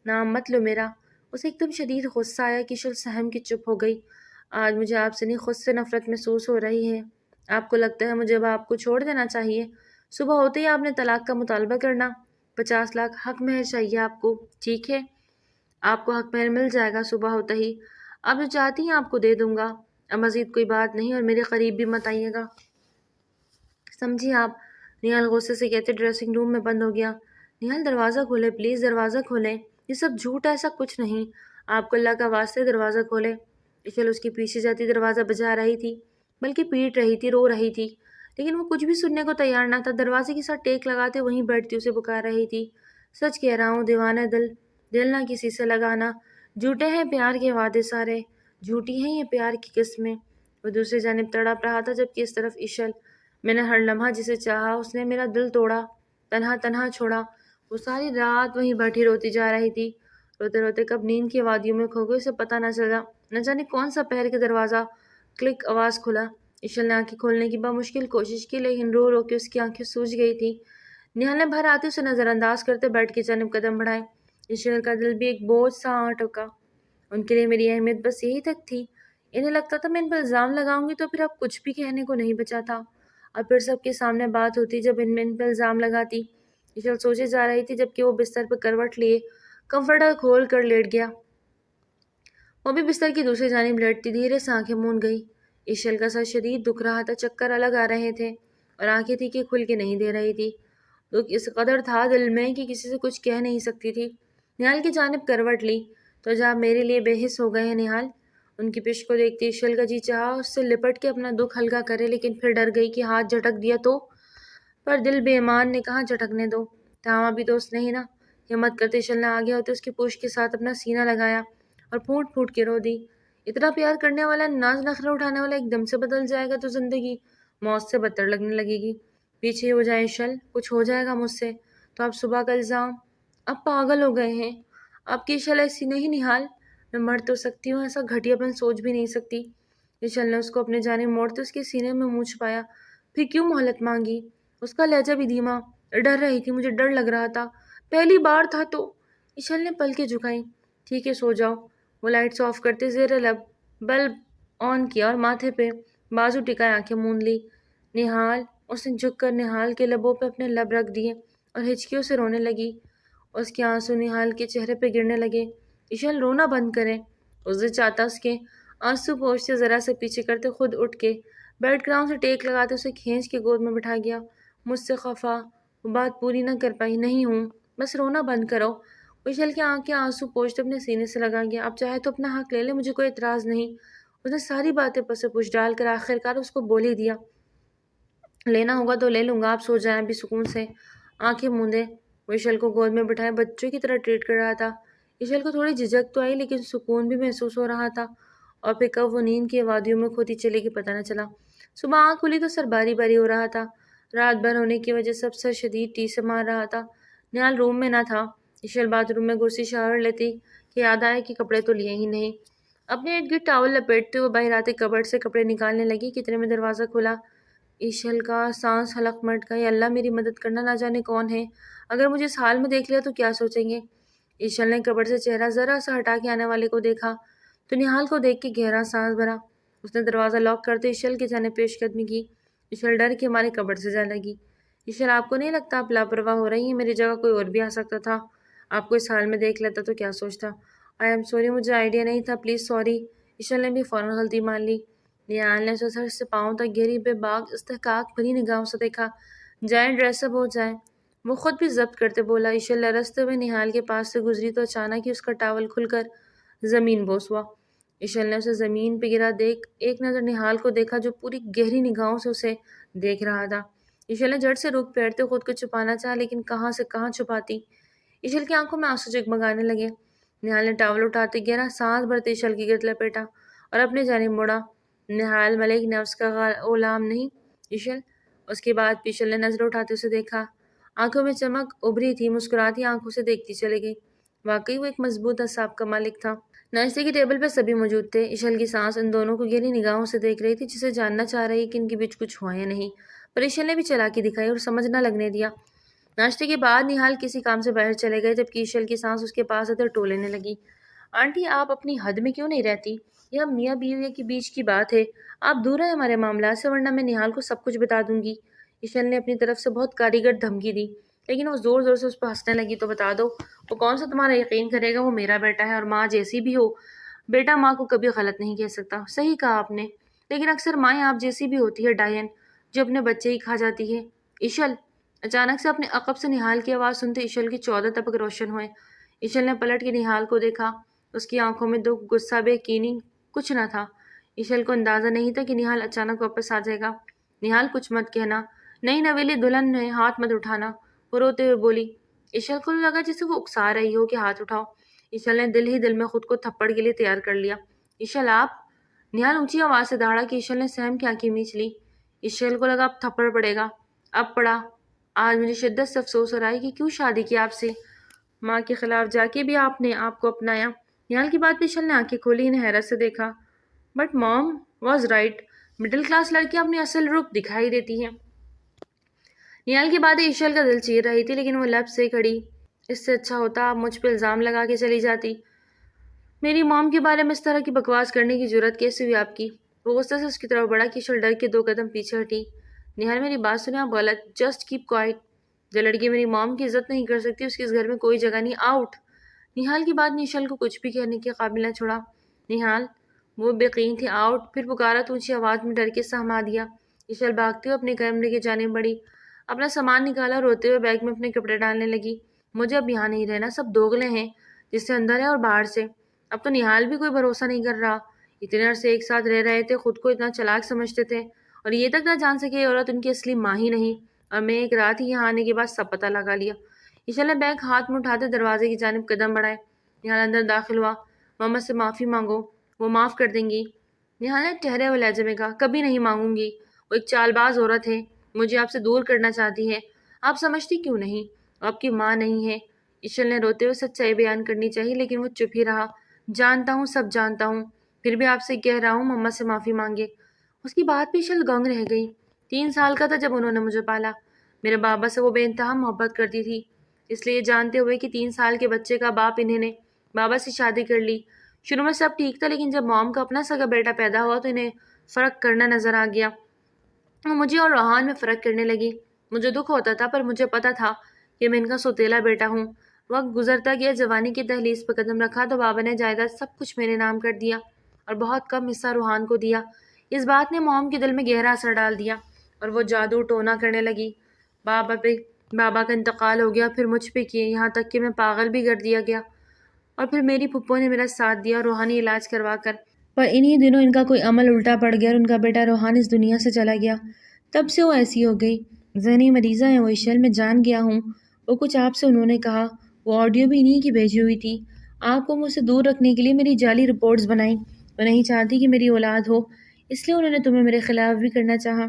نام مت لو میرا۔ اسے ایک دم شدید غصہ آیا کہ ایشل سہم کی چپ ہو گئی۔ آج مجھے آپ سے نہیں، خود سے نفرت محسوس ہو رہی ہے۔ آپ کو لگتا ہے مجھے اب آپ کو چھوڑ دینا چاہیے؟ صبح ہوتے ہی آپ نے طلاق کا مطالبہ کرنا۔ 50 لاکھ حق مہر چاہیے آپ کو، ٹھیک ہے؟ آپ کو حق مہر مل جائے گا صبح ہوتا ہی۔ آپ جو چاہتی ہیں آپ کو دے دوں گا۔ اب مزید کوئی بات نہیں، اور میرے قریب بھی مت آئیے گا، سمجھی آپ؟ نہال غصے سے کہتے ڈریسنگ روم میں بند ہو گیا۔ نہال دروازہ کھولے پلیز، دروازہ کھولیں، یہ سب جھوٹ ہے، ایسا کچھ نہیں، آپ کو اللہ کا واسطے دروازہ کھولے۔ ایشل اس کے پیچھے جاتی دروازہ بجا رہی تھی، بلکہ پیٹ رہی تھی، رو رہی تھی، لیکن وہ کچھ بھی سننے کو تیار نہ تھا۔ دروازے کے ساتھ ٹیک لگاتے وہیں بیٹھتی اسے پکار رہی تھی۔ سچ کہہ رہا ہوں دیوانہ دل، دل نہ کسی سے لگانا، جھوٹے ہیں پیار کے وعدے سارے، جھوٹی ہیں یہ پیار کی قسمیں۔ وہ دوسری جانب تڑپ رہا تھا، جبکہ اس طرف ایشل، میں نے ہر لمحہ جسے چاہا، اس نے میرا دل توڑا، تنہا تنہا چھوڑا۔ وہ ساری رات وہیں بیٹھی روتی جا رہی تھی، روتے روتے کب نیند کی وادیوں میں کھو گئی، اسے پتہ نہ چلا۔ نہ جانے کون سا پہر کے دروازہ کلک آواز کھلا۔ ایشل نے آنکھیں کھولنے کی بمشکل کوشش کی، لیکن رو رو کے اس کی آنکھیں سوج گئی تھی۔ نہال نے بھر آتے اسے نظر انداز کرتے بیڈ کی جانب قدم بڑھائے۔ ایشل کا دل بھی ایک بوجھ سا آنٹ اٹھا۔ ان کے لیے میری اہمیت بس یہی تک تھی، انہیں لگتا تھا میں ان پر الزام لگاؤں گی تو پھر اب کچھ بھی کہنے کو نہیں بچا تھا، اور پھر سب کے سامنے بات ہوتی جب ان پہ الزام لگاتی۔ ایشل سوچے جا رہی تھی، جبکہ وہ بستر پہ کروٹ لیے کمفرٹر کھول کر لیٹ گیا۔ وہ بھی بستر کی دوسری جانب لیٹتی دھیرے سے آنکھیں مون گئی۔ ایشل کا سر شدید دکھ رہا تھا، چکر الگ آ رہے تھے، اور آنکھیں تھی کہ کھل کے نہیں دے رہی تھی۔ دکھ اس قدر تھا دل میں کہ کسی سے کچھ کہہ نہیں سکتی تھی۔ نہال کی جانب کروٹ لی تو جب آپ میرے لیے بے حس ہو گئے ہیں نہال؟ ان کی پشت کو دیکھتے ایشل کا جی چاہا اس سے لپٹ کے اپنا دکھ ہلکا کرے، لیکن پھر ڈر گئی کہ ہاتھ جھٹک دیا تو، پر دل بے ایمان نے کہا جھٹکنے دو، تھاما بھی تو اس نے ہی نا۔ ہمت کرتے ایشل نے آگے ہوتے اس کی پوچھ کے ساتھ اپنا سینہ لگایا اور پھوٹ پھوٹ کے رو دی۔ اتنا پیار کرنے والا، ناز نخرے اٹھانے والا ایک دم سے بدل جائے گا تو زندگی موت سے بدتر لگنے لگے گی۔ پیچھے ہو جائے ایشل، کچھ ہو جائے گا مجھ سے تو آپ صبح کا الزام، اب پاگل ہو گئے ہیں آپ کی ایشل، ایسی نہیں نہال، میں مر تو سکتی ہوں، ایسا گھٹیا پن سوچ بھی نہیں سکتی۔ ایشل نے اس کو اپنے جانب موڑتے اس کے سینے میں منہ چھپایا۔ پھر کیوں مہلت مانگی؟ اس کا لہجہ بھی دھیما۔ ڈر رہی تھی، مجھے ڈر لگ رہا تھا، پہلی بار تھا تو۔ ایشل نے پلکیں جھکائیں۔ ٹھیک ہے سو جاؤ۔ وہ لائٹس آف کرتے زیر لب بلب آن کیا اور ماتھے پہ بازو ٹکائے آنکھیں موند لی۔ نہال، اس نے جھک کر نہال کے لبوں پہ اپنے لب رکھ دیے اور ہچکیوں سے رونے لگی۔ اس کے آنسو نہال کے چہرے پہ گرنے لگے۔ ایشل رونا بند کرے۔ اس نے چاہتا اس کے آنسو پوچھتے ذرا سے پیچھے کرتے خود اٹھ کے بیڈ گراؤنڈ سے ٹیک لگاتے اسے کھینچ کے گود میں بٹھا گیا۔ مجھ سے خفا؟ وہ بات پوری نہ کر پائی۔ نہیں ہوں، بس رونا بند کرو۔ ایشل کی آنکھیں آنسو پوچھتے اپنے سینے سے لگا گیا۔ اب چاہے تو اپنا حق لے لے، مجھے کوئی اعتراض نہیں۔ اس نے ساری باتیں پس پوچھ ڈال کر آخرکار اس کو بول ہی دیا۔ لینا ہوگا تو لے لوں گا، آپ سو جائیں ابھی سکون سے۔ آنکھیں موندے وہ ایشل کو گود میں بٹھائے بچوں کی طرح ٹریٹ کر رہا تھا۔ ایشل کو تھوڑی جھجک تو آئی، لیکن سکون بھی محسوس ہو رہا تھا، اور پھر کب وہ نیند کی وادیوں میں کھوتی چلے گی پتہ نہ چلا۔ صبح آنکھ کھلی تو سر باری باری ہو رہا تھا، رات بھر ہونے کی وجہ سب سر شدید ٹی سے مار رہا تھا۔ نہال روم میں نہ تھا۔ ایشل باتھ روم میں گھسی شاور لیتی کہ یاد آیا کہ کپڑے تو لیے ہی نہیں۔ اپنے ارد گرد ٹاول لپیٹتے ہوئے باہر آتے کبرڈ سے کپڑے نکالنے لگی کہ اتنے میں دروازہ کھلا۔ ایشل کا سانس حلق مٹ گئی۔ اللہ میری مدد کرنا، نہ جانے کون ہے، اگر مجھے اس حال میں دیکھ لیا تو کیا سوچیں گے۔ ایشل نے کبرڈ سے چہرہ ذرا سا ہٹا کے آنے والے کو دیکھا تو نہال کو دیکھ کے گہرا سانس بھرا۔ اس نے دروازہ لاک کرتے ایشل کے جانے پیش قدمی کی۔ ایشل ڈر کے مارے کبرڈ سے جانے لگی۔ ایشل، آپ کو نہیں لگتا آپ لاپرواہ ہو رہی ہیں؟ میری جگہ کوئی اور بھی آ سکتا تھا، آپ کو اس حال میں دیکھ لیتا تو کیا سوچتا؟ آئی ایم سوری، مجھے آئیڈیا نہیں تھا، پلیز سوری۔ ایشل نے بھی فوراً غلطی مان لی۔ نہال نے اسے سر سے پاؤں تک گہری بے باک استحقاق بھری نگاہوں سے دیکھا۔ جائیں ڈریس اپ ہو جائیں، وہ خود بھی ضبط کرتے بولا۔ ایشل لرزتے ہوئے نہال کے پاس سے گزری تو اچانک ہی اس کا ٹاول کھل کر زمین بوس ہوا۔ ایشل نے اسے زمین پہ گرا دیکھ ایک نظر نہال کو دیکھا جو پوری گہری نگاہوں سے اسے دیکھ رہا تھا۔ ایشل نے جھٹ سے رک پھیرتے خود کو چھپانا چاہا لیکن کہاں سے کہاں چھپاتی۔ ایشل کی آنکھوں میں آنسو جگمگانے لگے۔ نہال نے ٹاول اٹھاتے گہرا سانس بھرتے ایشل کی گرد لپیٹا اور اپنے جانب مڑا۔ نہال ملک نفس کا غلام نہیں ایشل۔ اس کے بعد ایشل نے نظر اٹھاتے اسے دیکھا۔ آنکھوں میں چمک ابھری تھی، مسکراتی آنکھوں سے دیکھتی چلی گئی۔ واقعی وہ ایک مضبوط اعصاب کا مالک تھا۔ ناشتے کی ٹیبل پہ سبھی موجود تھے۔ ایشل کی سانس ان دونوں کو گہری نگاہوں سے دیکھ رہی تھی جسے جاننا چاہ رہی کہ ان کے بیچ کچھ ہوا یا نہیں، پر ایشل نے بھی چالاکی دکھائی اور سمجھ نہ لگنے دیا۔ ناشتے کے بعد نہال کسی کام سے باہر چلے گئے جبکہ ایشل کی سانس اس کے پاس آتے ٹو لینے لگی۔ آنٹی آپ اپنی حد میں کیوں نہیں رہتی؟ یہ ہم میاں بیوی کے بیچ کی بات ہے، آپ دور رہیں ہمارے معاملات سے ورنہ میں نہال کو سب کچھ بتا دوں گی۔ ایشل نے اپنی طرف سے بہت کاریگر دھمکی دی لیکن وہ زور زور سے اس پہ ہنسنے لگی۔ تو بتا دو، وہ کون سا تمہارا یقین کرے گا؟ وہ میرا بیٹا ہے اور ماں جیسی بھی ہو، بیٹا ماں کو کبھی غلط نہیں کہہ سکتا۔ صحیح کہا آپ نے، لیکن اکثر مائیں آپ جیسی بھی ہوتی ہے ڈائن، جو اپنے بچے ہی کھا جاتی ہے۔ ایشل! اچانک سے اپنے عقب سے نہال کی آواز سنتے ایشل کے 14 تپک روشن ہوئے۔ ایشل نے پلٹ کے نہال کو دیکھا۔ اس کی آنکھوں میں دکھ، غصہ، بے یقینی کچھ نہ تھا۔ ایشل کو اندازہ نہیں تھا کہ نہال اچانک واپس آ جائے گا۔ نہال کچھ مت کہنا، نئی نویلی دلہن ہے، ہاتھ مت اٹھانا، وہ روتے ہوئے بولی۔ ایشل کو لگا جسے وہ اکسا رہی ہو کہ ہاتھ اٹھاؤ۔ ایشل نے دل ہی دل میں خود کو تھپڑ کے لیے تیار کر لیا۔ ایشل آپ! نہال اونچی آواز سے دہاڑا کہ ایشل نے سہم کی آنکھیں میچ لی۔ ایشل کو لگا اب تھپڑ پڑے گا۔ اب پڑا۔ آج مجھے شدت سے افسوس ہو رہا ہے کہ کیوں شادی کی آپ سے۔ ماں کے خلاف جا کے بھی آپ نے آپ کو اپنایا۔ نہال کی بات پہ ایشل نے آنکھیں کھولی، انہیں حیرت سے دیکھا۔ But mom was right, middle class لڑکیاں اپنی اصل روپ دکھائی دیتی ہیں۔ نہال کی باتیں ایشل کا دل چیر رہی تھی لیکن وہ لب سے کھڑی۔ اس سے اچھا ہوتا آپ مجھ پہ الزام لگا کے چلی جاتی۔ میری موم کے بارے میں اس طرح کی بکواس کرنے کی جرت کیسے ہوئی آپ کی؟ وہ غصے سے اس کی طرف بڑھا کہ ایشل ڈر کے 2 قدم پیچھے ہٹی۔ نہال میری بات سنیں، آپ غلط، جسٹ کیپ کوائٹ۔ جو لڑکی میری موم کی عزت نہیں کر سکتی اس کی اس گھر میں کوئی جگہ نہیں، آؤٹ۔ نہال کی بات نے ایشل کو کچھ بھی کہنے کے قابل نہ چھوڑا۔ نہال! وہ بے یقین تھی، آؤٹ، پھر پکارا تو اونچی آواز میں ڈر کے سہما دیا۔ ایشل بھاگتے ہوئے اپنے کمرے کی جانب بڑھی، اپنا سامان نکالا، روتے ہوئے بیگ میں اپنے کپڑے ڈالنے لگی۔ مجھے اب یہاں نہیں رہنا، سب دوگلے ہیں، جس سے اندر ہے اور باہر سے۔ اب تو نہال بھی کوئی بھروسہ نہیں کر رہا۔ اتنے عرصے ایک ساتھ رہ رہے تھے، خود کو اتنا چالاک سمجھتے تھے اور یہ تک نہ جان سکے یہ عورت ان کی اصلی ماں ہی نہیں، اور میں ایک رات ہی یہاں آنے کے بعد سب پتہ لگا لیا۔ ایشل نے بیگ ہاتھ میں اٹھاتے دروازے کی جانب قدم بڑھائے۔ نہال اندر داخل ہوا۔ ماما سے معافی مانگو، وہ معاف کر دیں گی۔ نہال نے ٹھہرے ہوئے لہجے میں کہا، کبھی نہیں مانگوں گی، وہ ایک چال باز عورت ہے، مجھے آپ سے دور کرنا چاہتی ہے، آپ سمجھتی کیوں نہیں، وہ آپ کی ماں نہیں ہے۔ ایشل نے روتے ہوئے سچائی بیان کرنی چاہی لیکن وہ چپ ہی رہا۔ جانتا ہوں، سب جانتا ہوں، پھر بھی آپ سے کہہ رہا ہوں مما سے معافی مانگے۔ اس کی بات پہ ایشل گنگ رہ گئی۔ 3 سال کا تھا جب انہوں نے مجھے پالا۔ میرے بابا سے وہ بے انتہا محبت کرتی تھی، اس لیے جانتے ہوئے کہ 3 سال کے بچے کا باپ انہیں نے بابا سے شادی کر لی۔ شروع میں سب ٹھیک تھا لیکن جب موم کا اپنا سگا بیٹا پیدا ہوا تو انہیں فرق کرنا نظر آ گیا۔ وہ مجھے اور روحان میں فرق کرنے لگی۔ مجھے دکھ ہوتا تھا پر مجھے پتا تھا کہ میں ان کا سوتیلا بیٹا ہوں۔ وقت گزرتا گیا، جوانی کی دہلیز پر قدم رکھا تو بابا نے جائیداد سب کچھ میرے نام کر دیا اور بہت کم حصہ روحان کو دیا۔ اس بات نے موم کے دل میں گہرا اثر ڈال دیا اور وہ جادو ٹونا کرنے لگی۔ بابا کا انتقال ہو گیا، پھر مجھ پہ کیے، یہاں تک کہ میں پاگل بھی کر دیا گیا، اور پھر میری پھپھو نے میرا ساتھ دیا روحانی علاج کروا کر۔ پر انہی دنوں ان کا کوئی عمل الٹا پڑ گیا اور ان کا بیٹا روحان اس دنیا سے چلا گیا۔ تب سے وہ ایسی ہو گئی، ذہنی مریضہ ہے وہ ایشل، میں جان گیا ہوں۔ وہ کچھ آپ سے انہوں نے کہا، وہ آڈیو بھی انہی کی بھیجی ہوئی تھی۔ آپ کو مجھ سے دور رکھنے کے لیے میری جعلی رپورٹس بنائیں۔ وہ نہیں چاہتی کہ میری اولاد ہو، اس لیے انہوں نے تمہیں میرے خلاف بھی کرنا چاہا،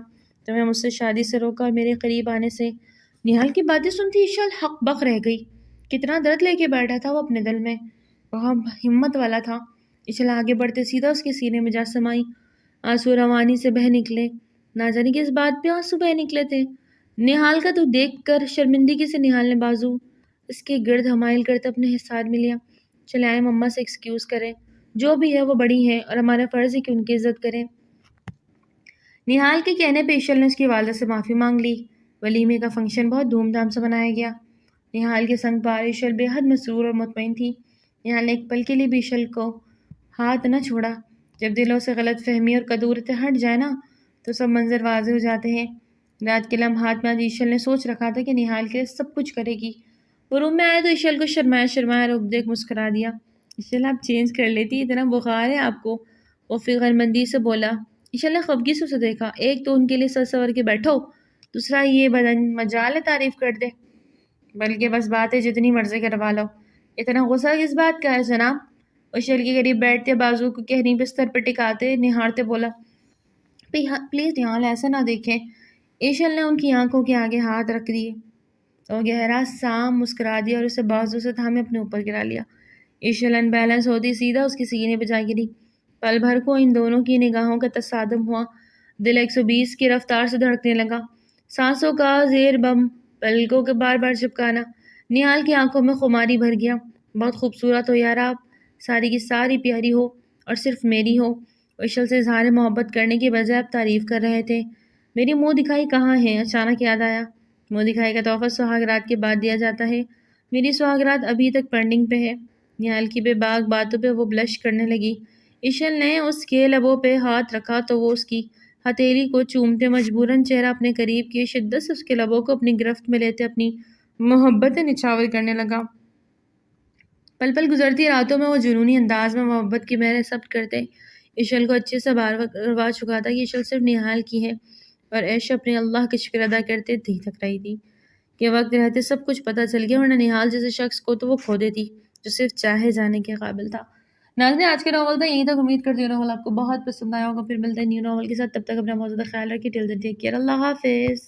تمہیں مجھ سے شادی سے روکا اور میرے قریب آنے سے۔ نہال کی باتیں سنتی ایشل حق بق رہ گئی۔ کتنا درد لے کے بیٹھا تھا وہ اپنے دل میں، بہت ہمت والا تھا۔ ایشل آگے بڑھتے سیدھا اس کے سینے میں جا سمائی۔ آنسو روانی سے بہہ نکلے، نہ جانے کس بات پہ آنسو بہہ نکلے تھے۔ نہال کا تو دیکھ کر شرمندگی سے نہال نے بازو اس کے گرد حمائل کرتے اپنے حصار میں لیا۔ چلے آئے مما سے ایکسکیوز کریں، جو بھی ہے وہ بڑی ہیں اور ہمارا فرض ہے کہ ان کی عزت کریں۔ نہال کے کہنے پہ ایشل نے اس کی والدہ سے معافی مانگ لی۔ ولیمے کا فنکشن بہت دھوم دھام سے منایا گیا۔ نہال کے سنگ پار ایشل بے حد مسرور اور مطمئن تھی۔ نہال نے ایک پل کے لیے بھی ایشل کو ہاتھ نہ چھوڑا۔ جب دلوں سے غلط فہمی اور کدورتیں ہٹ جائے نا تو سب منظر واضح ہو جاتے ہیں۔ رات کے لمحات میں آج ایشل نے سوچ رکھا تھا کہ نہال کے لیے سب کچھ کرے گی۔ وہ روم میں آئے تو ایشل کو شرمایا روک دیکھ مسکرا دیا۔ اشل آپ چینج کر لیتی، اتنا بخار ہے آپ کو، وہ فکر مندی سے بولا۔ اشل نے خفگی سے اسے دیکھا، ایک تو ان کے لیے سر سور کے بیٹھو، دوسرا یہ بدن مجال ہے تعریف کر دے، بلکہ بس بات ہے جتنی مرضی کروا لو۔ اتنا غصہ کس بات کا ہے جناب؟ اشل کے قریب بیٹھتے بازو کو کہنی بستر پر ٹکاتے نہارتے بولا، پلیز نہال ایسا نہ دیکھیں۔ ایشل نے ان کی آنکھوں کے آگے ہاتھ رکھ دیے، وہ گہرا سام مسکرا دیا اور اسے بازو سے تھامے اپنے اوپر گرا لیا۔ ایشل ان بیلنس ہوتی سیدھا اس کے سینے پہ جا گری۔ پل بھر کو ان دونوں کی نگاہوں کا تصادم ہوا، دل 120 کی رفتار سے دھڑکنے لگا، سانسوں کا زیر بم، پلکوں کے بار بار چپکانا۔ نہال کی آنکھوں میں خماری بھر گیا۔ بہت خوبصورت ہو یار آپ، ساری کی ساری پیاری ہو اور صرف میری ہو۔ ایشل سے اظہار محبت کرنے کی بجائے اب تعریف کر رہے تھے۔ میری منہ دکھائی کہاں ہے؟ اچانک یاد آیا، منہ دکھائی کا تحفہ سہاگ رات کے بعد دیا جاتا ہے، میری سہاگ رات ابھی تک پینڈنگ پہ ہے۔ نہال کی بے باک باتوں پہ وہ بلش کرنے لگی۔ ایشل نے اس کے لبوں پہ ہاتھ رکھا تو وہ اس کی ہتھیلی کو چومتے مجبوراً چہرہ اپنے قریب کیے، شدت سے اس کے لبوں کو اپنی گرفت میں لیتے اپنی محبتیں نچھاور کرنے لگا۔ پل پل گزرتی راتوں میں وہ جنونی انداز میں محبت کی مہریں ثبت کرتے۔ ایشل کو اچھے سے بار کروا چکا تھا کہ ایشل صرف نہال کی ہے، اور ایش اپنے اللہ کا شکر ادا کرتے دھی تک رہی تھی کہ وقت رہتے سب کچھ پتہ چل گیا، ورنہ نہال جیسے شخص کو تو وہ کھو دیتی جو صرف چاہے جانے کے قابل تھا۔ ناظرین، آج کے ناول تھا یہیں تک، امید کرتی ہوں ناول آپ کو بہت پسند آیا ہوگا۔ پھر ملتے ہیں نیو ناول کے ساتھ، تب تک اپنا بہت زیادہ خیال رکھیے، ٹل دین ٹیک کیئر، اللہ حافظ۔